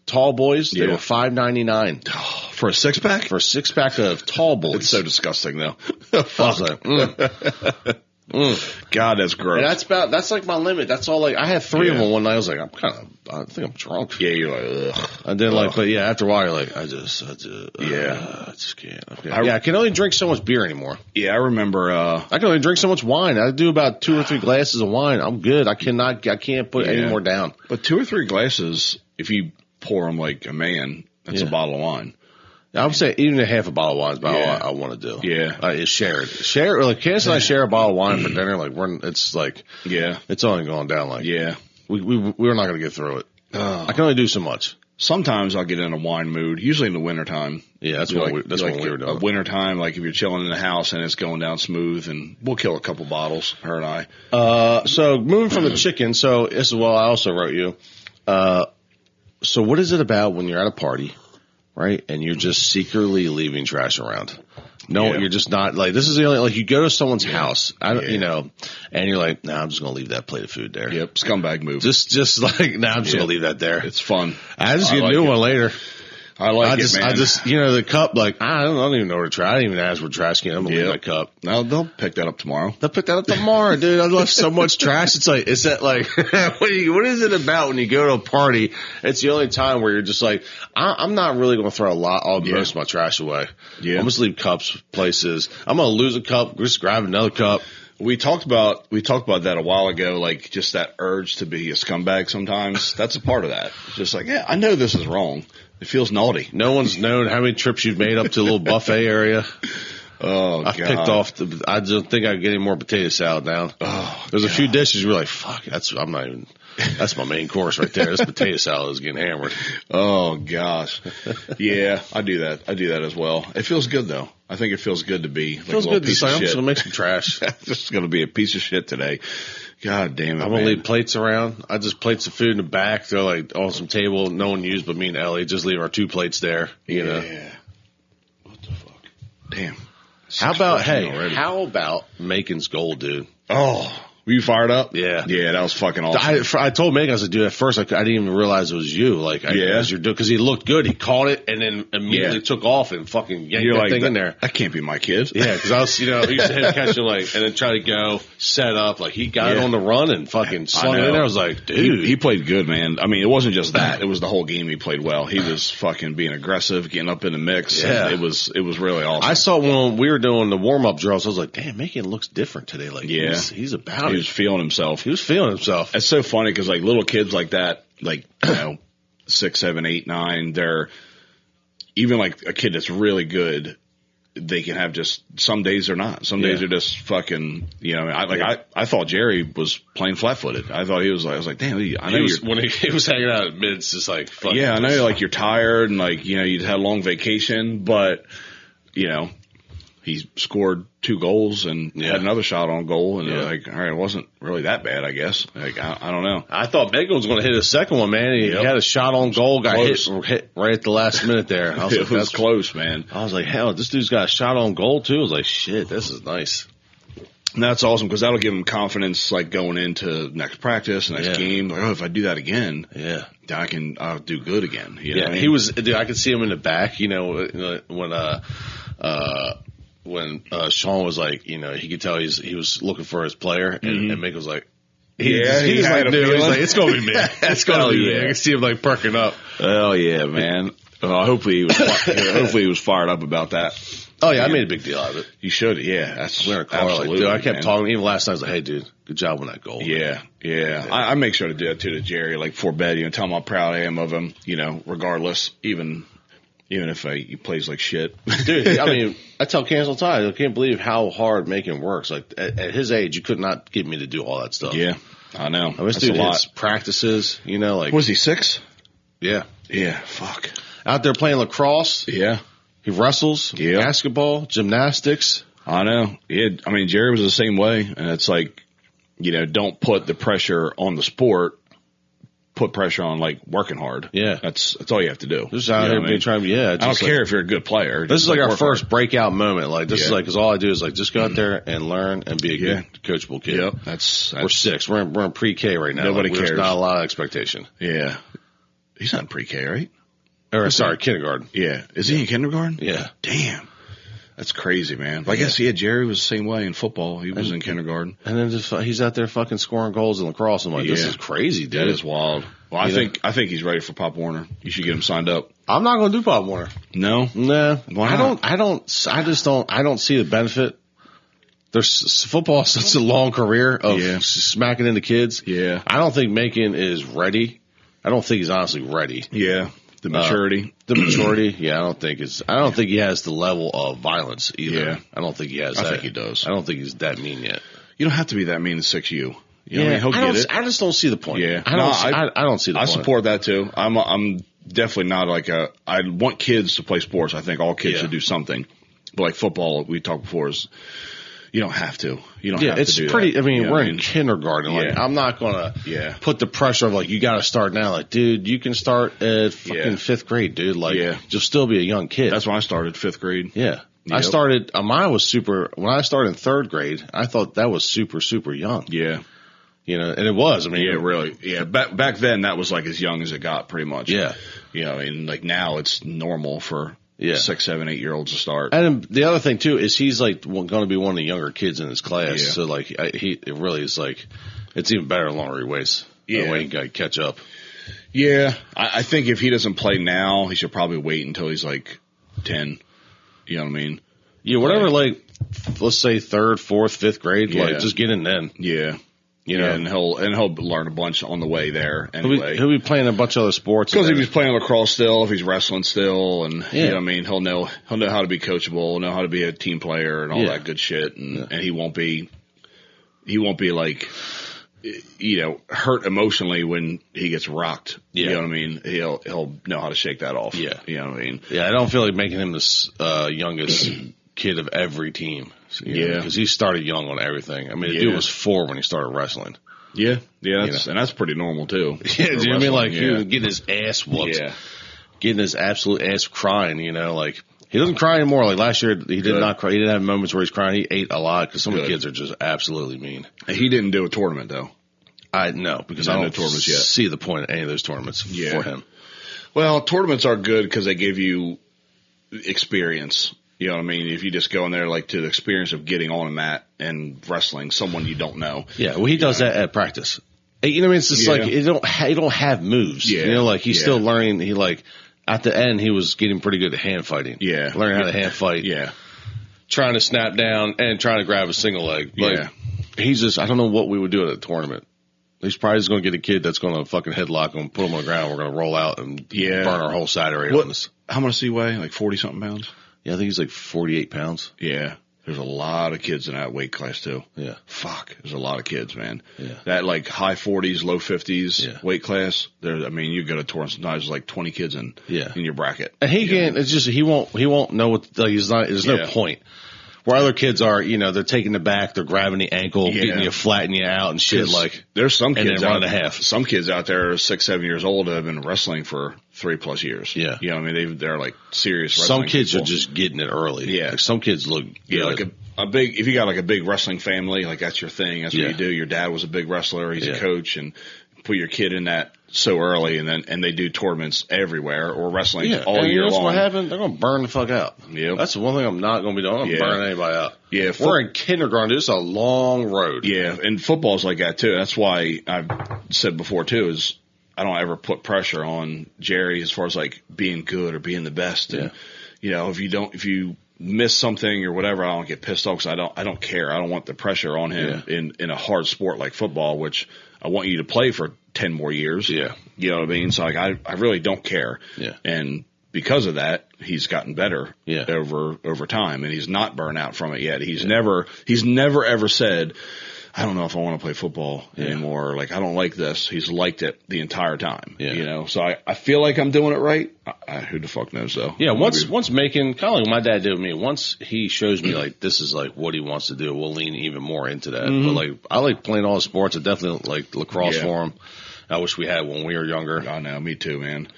tall boys. They were $5.99 for a 6-pack. For a 6-pack of tall boys. It's so disgusting though. Fuck. God, that's gross. And that's like my limit. That's all. Like I had 3 of them one night. I was like, I think I'm drunk. Yeah, you're like, ugh. And then but yeah, after a while, you're like, I just can't. I can only drink so much beer anymore. Yeah, I remember. I can only drink so much wine. I do about 2 or 3 glasses of wine. I'm good. I can't put any more down. But 2 or 3 glasses, if you pour them like a man, that's a bottle of wine. I would say even a half a bottle of wine is about all I want to do. Yeah. Is share it. Like, Candace and I share a bottle of wine for dinner. Like, it's only going down. Like, we're not going to get through it. I can only do so much. Sometimes I'll get in a wine mood, usually in the wintertime. Yeah, that's what we were doing. A wintertime, like if you're chilling in the house and it's going down smooth, and we'll kill a couple bottles, her and I. So moving from the chicken, so this is what I also wrote you. So what is it about when you're at a party, right, and you're just secretly leaving trash around? No, you're just not, like, this is the only, like, you go to someone's house, and you're like, nah, I'm just going to leave that plate of food there. Yep, scumbag move. Just like, nah, I'm just going to leave that there. It's fun. I just get a new one later. I like it, man. I just, the cup, like, I don't even know where to try. I didn't even ask for trash can. I'm going to leave my cup. No, they'll pick that up tomorrow. They'll pick that up tomorrow, dude. I left so much trash. It's like, what is it about when you go to a party? It's the only time where you're just like, I'm not really going to throw most of my trash away. Yeah. I'm just leave cups, places. I'm going to lose a cup, just grab another cup. We talked about that a while ago, like just that urge to be a scumbag sometimes. That's a part of that. It's just like, I know this is wrong. It feels naughty. No one's known how many trips you've made up to a little buffet area. Oh, I picked off I don't think I can get any more potato salad now. Oh, there's a few dishes you're like, fuck, that's my main course right there. This potato salad is getting hammered. Oh gosh. Yeah, I do that as well. It feels good though. I think it feels good to be like a little piece of shit. I'm just going to make some trash. Just going to be a piece of shit today. God damn it, I'm going to leave plates around. I just plates of food in the back. They're like on some table. No one used but me and Ellie. Just leave our 2 plates there. You know. What the fuck? Damn. How about Macon's goal, dude? Oh. Were you fired up? Yeah. Yeah, that was fucking awesome. I told Megan, I said, dude, at first I didn't even realize it was you. Like, as you're doing, because he looked good. He caught it and then immediately took off and fucking yanked that thing in there. That can't be my kid. Yeah, because I was, he used to hit catch it like, and then try to go set up. Like, he got it on the run and fucking slung it in there. I was like, dude. He played good, man. I mean, it wasn't just that. It was the whole game he played well. He was fucking being aggressive, getting up in the mix. Yeah. It was really awesome. I saw when we were doing the warm-up drills, I was like, damn, Macon looks different today. Like, he's about it. He was feeling himself. He was feeling himself. It's so funny because like little kids like that, like 6, 7, 8, 9, they're even like a kid that's really good. They can have just some days they're not. Some days they're just fucking. I thought Jerry was playing flat-footed. I thought he was like. I was like, damn. I know when he was hanging out at mid, it's just like. Yeah, I know. Like you're tired and like you'd had a long vacation, but he scored 2 goals and had another shot on goal, and like, all right, it wasn't really that bad, I guess. Like, I don't know. I thought Bacon was going to hit his second one, man. He had a shot on goal, got hit right at the last minute there. I was it was close, man. I was like, hell, this dude's got a shot on goal too. I was like, shit, this is nice. And that's awesome because that'll give him confidence, like going into next practice, next game. Like, oh, if I do that again, then I'll do good again. You know what I mean? He was. Dude, I could see him in the back. You know, when Sean was like, you know, he could tell he was looking for his player, and Mick was like, he was like, dude, he's like, it's gonna be me. It's gonna be me. I can see him like perking up. Oh yeah, man. Hopefully he was fired up about that. Oh yeah, I made a big deal out of it. You should, that's absolutely. Like, dude, I kept talking. Even last night, I was like, "Hey, dude, good job on that goal." Yeah. I make sure to do that too to Jerry, like before bed. You know, tell him how proud I am of him. You know, regardless, even if he plays like shit. Dude, I mean, I tell Cans all the time, I can't believe how hard Macon works. Like at his age, you could not get me to do all that stuff. Yeah, I know. I mean, this dude hits practices. You know, like was he 6? Yeah. Fuck. Out there playing lacrosse. Yeah. He wrestles, basketball, gymnastics. I know. I mean, Jerry was the same way, and it's like, you know, don't put the pressure on the sport. Put pressure on like working hard. Yeah, that's all you have to do. Just out here trying. I don't care if you're a good player. This is like our first breakout moment. Like this is like because all I do is like just go out there and learn and be a good coachable kid. Yep, we're 6. We're in pre-K right now. Nobody cares. There's not a lot of expectation. Yeah, he's not in pre-K, right? Or sorry, kindergarten. Yeah, is he in kindergarten? Yeah. Damn. That's crazy, man. But I guess, Jerry was the same way in football. He was in kindergarten. And then he's out there fucking scoring goals in lacrosse. I'm like, this is crazy, dude. That is wild. Well, I think he's ready for Pop Warner. You should get him signed up. I'm not going to do Pop Warner. No? Nah. Why not? I don't see the benefit. Football is such a long career of smacking into kids. Yeah. I don't think Macon is ready. I don't think he's honestly ready. Yeah. The maturity. I don't think he has the level of violence either. Yeah. I don't think he has that. I think he does. I don't think he's that mean yet. You don't have to be that mean to 6U. You know what I mean? He'll get it. I just don't see the point. Yeah. I don't see the point. I support that too. I'm definitely not like I want kids to play sports. I think all kids should do something. But like football, we talked before, is you don't have to. You don't have to do pretty. that. I mean, we're in kindergarten. Like, I'm not gonna put the pressure of like you got to start now. Like, dude, you can start at fucking 5th grade, dude. Like, you'll still be a young kid. That's when I started 5th grade. Yeah, yep. I started. Mine was super. When I started in 3rd grade, I thought that was super young. Yeah, you know, and it was. I mean, really. Yeah, back then that was like as young as it got, pretty much. Yeah, you know, and like now it's normal for 6, 7, 8 year olds to start. And the other thing too is he's like going to be one of the younger kids in his class. Yeah. So like it really is like it's even better the longer he waits. Yeah, the way he can catch up. Yeah, I think if he doesn't play now, he should probably wait until he's like 10. You know what I mean? Yeah, whatever. Like let's say 3rd, 4th, 5th grade. Like just get in then. Yeah. You know, and he'll learn a bunch on the way there anyway. He'll be playing a bunch of other sports because if he's playing lacrosse still, if he's wrestling still, and you know what I mean, he'll know how to be coachable, know how to be a team player, and all that good shit, and he won't be like, you know, hurt emotionally when he gets rocked. Yeah. You know what I mean? He'll know how to shake that off. Yeah, you know what I mean? Yeah, I don't feel like making him the youngest kid of every team. Because he started young on everything. I mean, the dude was 4 when he started wrestling. Yeah, and that's pretty normal too. Yeah, do you know what I mean? Like he was getting his ass whooped, getting his absolute ass crying. You know, like he doesn't cry anymore. Like last year, he did not cry. He didn't have moments where he's crying. He ate a lot because some of the kids are just absolutely mean. He didn't do a tournament though. No, because I don't see the point of any of those tournaments for him. Well, tournaments are good because they give you experience. You know what I mean? If you just go in there like to the experience of getting on a mat and wrestling someone you don't know. Yeah, well, he does that at practice. You know what I mean? It's just like you don't have moves. Yeah. You know, like he's still learning. He like at the end he was getting pretty good at hand fighting. Yeah, learning how to hand fight. Yeah, trying to snap down and trying to grab a single leg. Like, he's just I don't know what we would do at a tournament. He's probably just going to get a kid that's going to fucking headlock him, put him on the ground. We're going to roll out and burn our whole Saturday on this. How much does he weigh? Like 40-something pounds? Yeah, I think he's like 48 pounds. Yeah. There's a lot of kids in that weight class too. Yeah. Fuck. There's a lot of kids, man. Yeah. That like high 40s, low 50s weight class. I mean, you go to tournaments sometimes there's like 20 kids in your bracket. And he can't, it's just, he won't know what, like, there's no point. Where other kids are, they're taking the back, they're grabbing the ankle, getting you, flattening you out and shit. Like there's some kids out, some kids out there are 6, 7 years old that have been wrestling for 3+ years. Yeah, I mean they're like serious. Some kids people. are just getting it early. Yeah, like some kids look good. Like a big. If you got like a big wrestling family, like that's your thing. That's what you do. Your dad was a big wrestler. He's a coach, and put your kid in that so early, and they do tournaments everywhere or wrestling all year long. What happens? They're going to burn the fuck out. Yeah, that's the one thing I'm not going to be doing. I'm going to burn anybody out. Yeah, we're in kindergarten. This is a long road. Yeah, and football's like that too. That's why I've said before too is I don't ever put pressure on Jerry as far as like being good or being the best. And if you miss something or whatever, I don't get pissed off because I don't care. I don't want the pressure on him in a hard sport like football, which I want you to play for 10 more years. Yeah. You know what I mean? So like I really don't care. Yeah. And because of that, he's gotten better over time, and he's not burned out from it yet. He's never ever said, I don't know if I want to play football anymore. Like, I don't like this. He's liked it the entire time. Yeah. So I feel like I'm doing it right. Who the fuck knows though? Yeah. Once making, kind of like my dad did with me, once he shows me like, this is like what he wants to do, we'll lean even more into that. Mm-hmm. But like, I like playing all the sports. I definitely like lacrosse for him. I wish we had when we were younger. I know. Me too, man.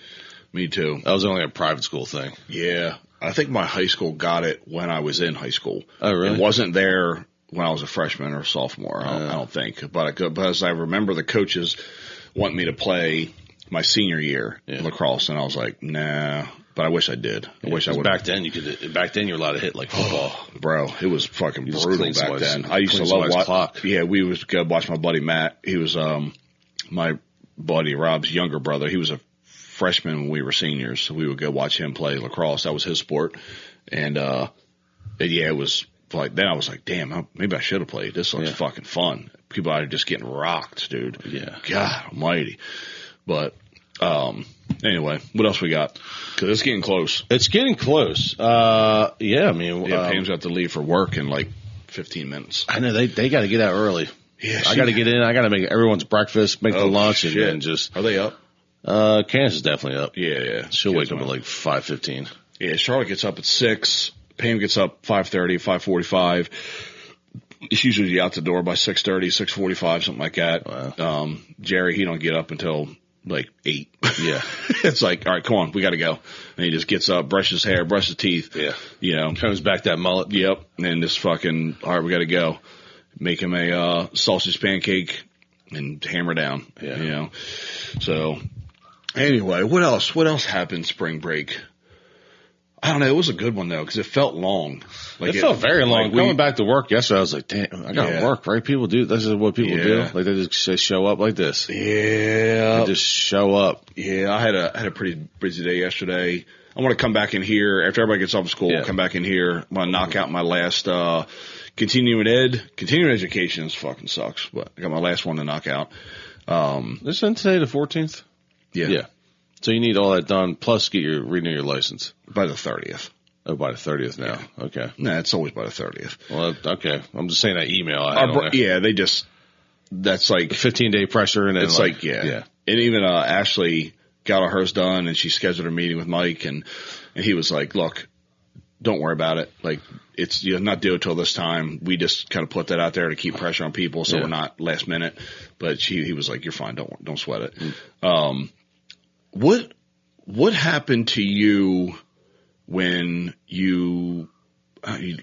Me too. That was only a private school thing. Yeah. I think my high school got it when I was in high school. Oh, really? It wasn't there when I was a freshman or sophomore. I don't think. But as I remember the coaches wanting me to play my senior year in lacrosse, and I was like, nah. But I wish I did. I wish I would. Back then, you were allowed to hit like football. Bro, it was fucking brutal back then. I used to love watching. Yeah, we would go watch my buddy Matt. He was my buddy Rob's younger brother. He was a freshman when we were seniors, so we would go watch him play lacrosse. That was his sport, and it was. Like then I was like, damn, maybe I should have played. This looks fucking fun. People are just getting rocked, dude. Yeah. God almighty. But anyway, what else we got? Because it's getting close. It's getting close. I mean, Pam's got to leave for work in like 15 minutes. I know they got to get out early. Yeah, I got to get in. I got to make everyone's breakfast, make the lunch, and then just. Are they up? Candace is definitely up. Yeah. She'll wake up at like 5:15. Yeah, Charlotte gets up at 6. Pam gets up 5:30, 5:45. She's usually out the door by 6:30, 6:45, something like that. Wow. Jerry, he don't get up until like 8. Yeah. It's like, all right, come on, we got to go. And he just gets up, brushes his hair, brushes teeth. Yeah. Comes back that mullet. Yep. And then just fucking, all right, we got to go. Make him a sausage pancake and hammer down. Yeah. So anyway, what else? What else happened spring break? I don't know. It was a good one, though, because it felt long. Like it felt very long. Like coming back to work yesterday, I was like, damn, I got to work, right? People do. This is what people do. Like, they just show up like this. Yeah. They just show up. Yeah, I had a pretty busy day yesterday. I want to come back in here. After everybody gets off of school, come back in here. I'm going to knock out my last continuing education fucking sucks, but I got my last one to knock out. Isn't today the 14th? Yeah. So you need all that done, plus renew your license. By the 30th. Oh, by the 30th now. Yeah. Okay. Nah, it's always by the 30th. Well, okay. I'm just saying that email. That's like... 15-day pressure. And then it's like. And even Ashley got all hers done, and she scheduled a meeting with Mike, and he was like, look, don't worry about it. Like, it's not due until this time. We just kind of put that out there to keep pressure on people so we're not last minute. But he was like, you're fine. Don't sweat it. What happened to you when you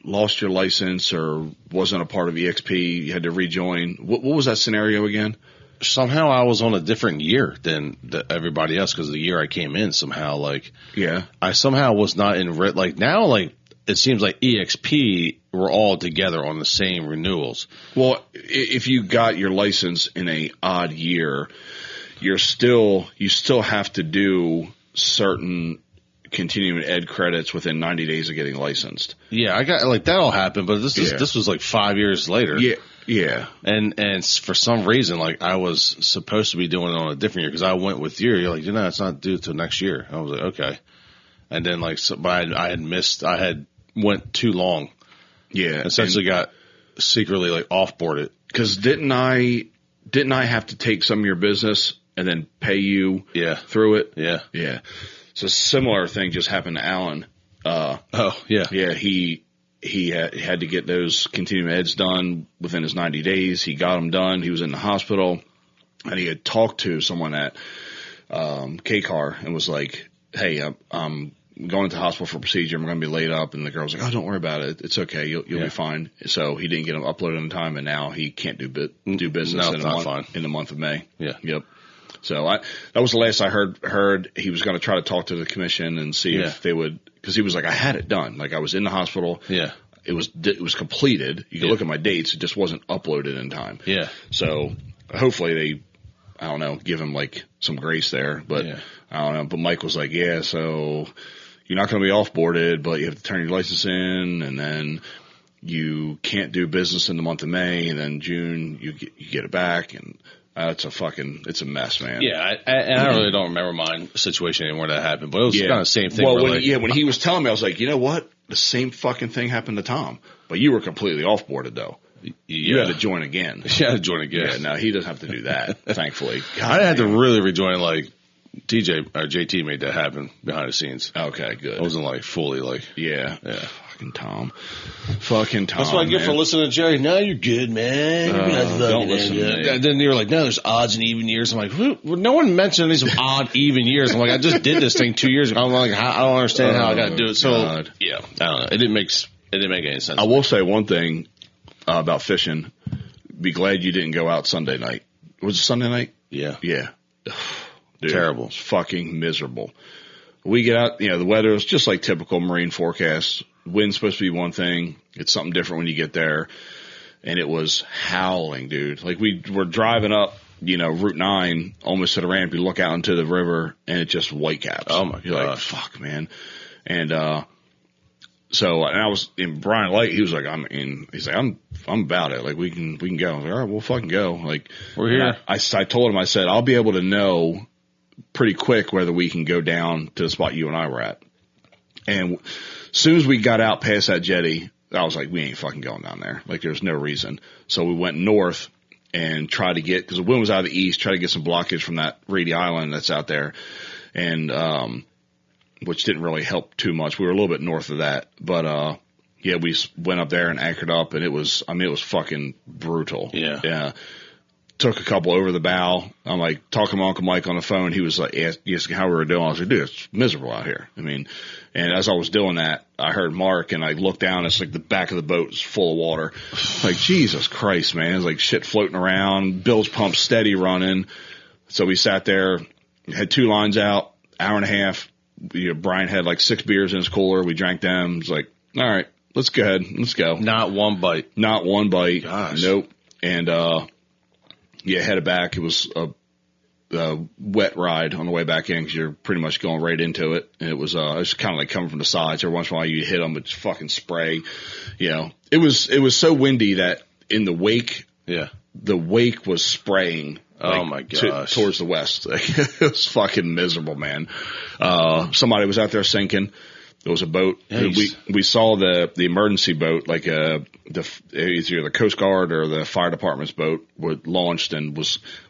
lost your license or wasn't a part of EXP? You had to rejoin. What was that scenario again? Somehow I was on a different year than everybody else because the year I came in somehow I somehow was not in now it seems like EXP we're all together on the same renewals. Well, if you got your license in a odd year, you still have to do certain continuing ed credits within 90 days of getting licensed. Yeah, I got that all happened, but this was like 5 years later. Yeah. And for some reason, I was supposed to be doing it on a different year because I went with you. You're like, it's not due till next year. I was like, okay. And then but I had missed. I had went too long. Yeah. Essentially got secretly off-boarded. Because didn't I have to take some of your business and then pay you through it? Yeah. So a similar thing just happened to Alan. Yeah. Yeah, he he had to get those continuing meds done within his 90 days. He got them done. He was in the hospital, and he had talked to someone at K-Car and was like, hey, I'm going to the hospital for a procedure. I'm going to be laid up. And the girl was like, oh, don't worry about it. It's okay. You'll be fine. So he didn't get them uploaded in time, and now he can't do business in the month of May. Yeah. Yep. So that was the last I heard. He was going to try to talk to the commission and see if they would, because he was like, I had it done. Like, I was in the hospital. Yeah. It was completed. You can look at my dates. It just wasn't uploaded in time. Yeah. So hopefully they, I don't know, give him like some grace there. But I don't know. But Mike was like, yeah, so you're not going to be off-boarded, but you have to turn your license in, and then you can't do business in the month of May, and then June you get it back, and it's a mess, man. Yeah, I really don't remember my situation anymore that happened, but it was kind of the same thing. Well, when he was telling me, I was like, you know what? The same fucking thing happened to Tom, but you were completely off-boarded though. You had to join again. You had to join again. Yeah, no, he doesn't have to do that, thankfully. I had to really rejoin, like, JT made that happen behind the scenes. Okay, good. I wasn't like fully like. Yeah. Fucking Tom. That's what I get for listening to Jerry. No, you're good, man. Don't listen to me. Then they were like, no, there's odds and even years. I'm like, well, no one mentioned any some odd even years. I'm like, I just did this thing 2 years ago. I'm like, I don't understand how I got to do it. So yeah, I don't know. It didn't make any sense. I will say one thing about fishing. Be glad you didn't go out Sunday night. Was it Sunday night? Yeah. Yeah. Dude, terrible. It's fucking miserable. We get out, the weather is just like typical marine forecasts. Wind's supposed to be one thing. It's something different when you get there. And it was howling, dude. Like, we were driving up, Route 9, almost to the ramp. You look out into the river, and it just whitecaps. Oh, my God. You're like, fuck, man. And, so, and I was in Brian Light. He was like, he's like, I'm about it. Like, we can go. I was like, all right, we'll fucking go. Like, we're here. I told him, I said, I'll be able to know pretty quick whether we can go down to the spot you and I were at. And as soon as we got out past that jetty, I was like, we ain't fucking going down there. Like, there's no reason. So we went north and tried to get, because the wind was out of the east, try to get some blockage from that Reedy Island that's out there. And, which didn't really help too much. We were a little bit north of that, but, we went up there and anchored up, and it was fucking brutal. Yeah. Took a couple over the bow. I'm like talking to Uncle Mike on the phone. He was like, asking how we were doing. I was like, dude, it's miserable out here. And as I was doing that, I heard Mark, and I looked down. It's like the back of the boat is full of water. Like, Jesus Christ, man. It's like shit floating around. Bill's pump steady running. So we sat there, had 2 lines out, hour and a half. Brian had like 6 beers in his cooler. We drank them. It was like, all right, let's go ahead. Let's go. Not one bite. Gosh. Nope. And, headed back. It was a wet ride on the way back in, because you're pretty much going right into it. And it was kind of like coming from the sides. Every once in a while you hit them, it's fucking spray. It was so windy that in the wake, the wake was spraying. Oh my gosh. Towards the west. It was fucking miserable, man. Somebody was out there sinking. There was a boat. Nice. We saw the emergency boat, like either the Coast Guard or the fire department's boat, were launched, and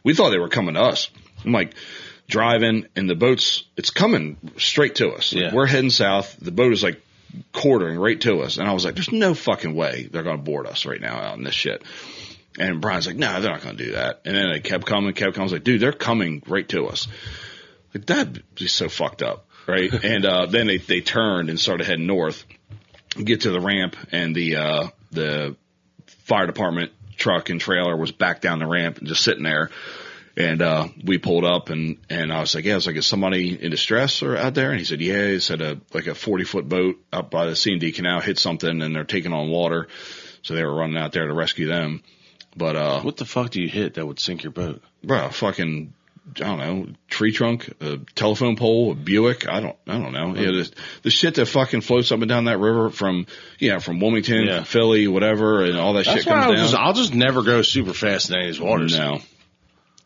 we thought they were coming to us. I'm like driving, and the boat's it's coming straight to us. Like, we're heading south. The boat is like quartering right to us, and I was like, "There's no fucking way they're going to board us right now out in this shit." And Brian's like, "No, they're not going to do that." And then they kept coming. I was like, "Dude, they're coming right to us." Like, that'd be so fucked up. Right. And, then they turned and started heading north, get to the ramp, and the fire department truck and trailer was back down the ramp and just sitting there. And, we pulled up, and I was like, is somebody in distress or out there? And he said, yeah. He said like a 40-foot boat up by the C&D canal hit something, and they're taking on water. So they were running out there to rescue them. But, what the fuck do you hit that would sink your boat? Bro, fucking, I don't know, tree trunk, a telephone pole, a Buick. I don't know. Yeah, the shit that fucking floats up and down that river from Wilmington, from Philly, whatever, and all that shit comes down. I'll just never go super fast in any of these waters. No.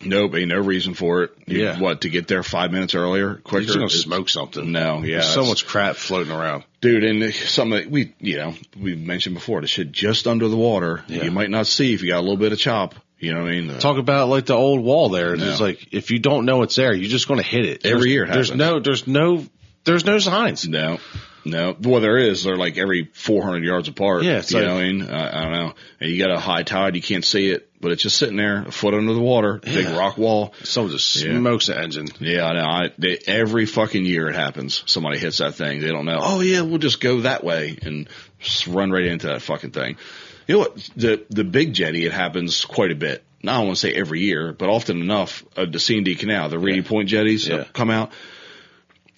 Nope, ain't no reason for it. To get there 5 minutes earlier, quicker? You're just gonna smoke something. No, yeah. There's so much crap floating around. Dude, and something that we mentioned before, the shit just under the water, you might not see if you got a little bit of chop. You know what I mean? Talk about like the old wall there. It's like, if you don't know it's there, you're just going to hit it. Every year it happens. There's no signs. No. No. Well, there is. They're like every 400 yards apart. Yeah. You know what I mean? I don't know. And you got a high tide, you can't see it, but it's just sitting there, a foot under the water, big rock wall. Someone just smokes the engine. Yeah, I know. Every fucking year it happens. Somebody hits that thing. They don't know. Oh, yeah, we'll just go that way and just run right into that fucking thing. You know what? The big jetty, it happens quite a bit. Now, I don't want to say every year, but often enough, the C&D Canal, the Reedy Point jetties come out.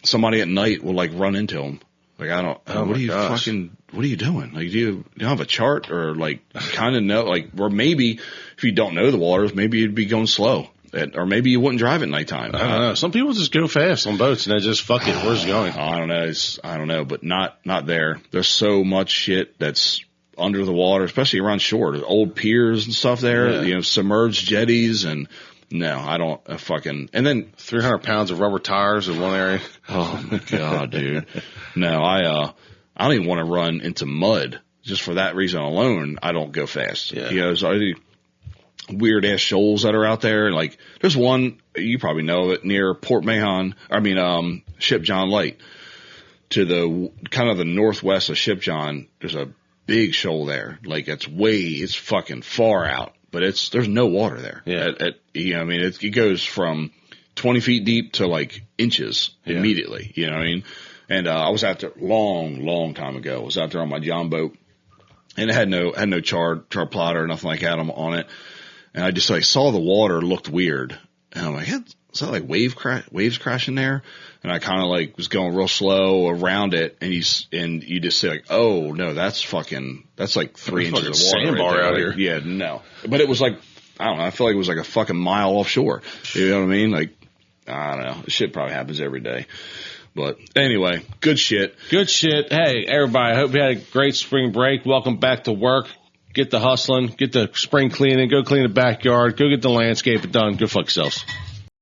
Somebody at night will like run into them. Like, I don't, what are you doing? Like, do you have a chart or like kind of know, like, or maybe if you don't know the waters, maybe you'd be going slow or maybe you wouldn't drive at nighttime. I don't know. Some people just go fast on boats and they just fuck it. Where's it going? I don't know. I don't know, but not there. There's so much shit that's under the water, especially around shore. There's old piers and stuff there, submerged jetties and, no, I don't and then 300 pounds of rubber tires in one area. Oh my God, dude. No, I don't even want to run into mud just for that reason alone. I don't go fast. Yeah. There's weird ass shoals that are out there. Like there's one, you probably know it, near Port Mahon. Ship John Light to the kind of the northwest of Ship John. There's a big shoal there. Like it's fucking far out. But there's no water there. Yeah. It goes from 20 feet deep to like inches immediately. You know what I mean? And, I was out there long time ago. I was out there on my John boat and it had no chart plotter or nothing like that on it. And I just like saw the water looked weird. And I'm like, is that like waves crashing there? And I kind of like was going real slow around it, and you just say like, oh no, that's like 3 inches of water sandbar out here. Yeah, no, but it was like I don't know. I feel like it was like a fucking mile offshore. You know what I mean? Like I don't know. This shit probably happens every day. But anyway, good shit. Good shit. Hey, everybody. I hope you had a great spring break. Welcome back to work. Get the hustling. Get the spring cleaning. Go clean the backyard. Go get the landscape done. Go fuck yourselves.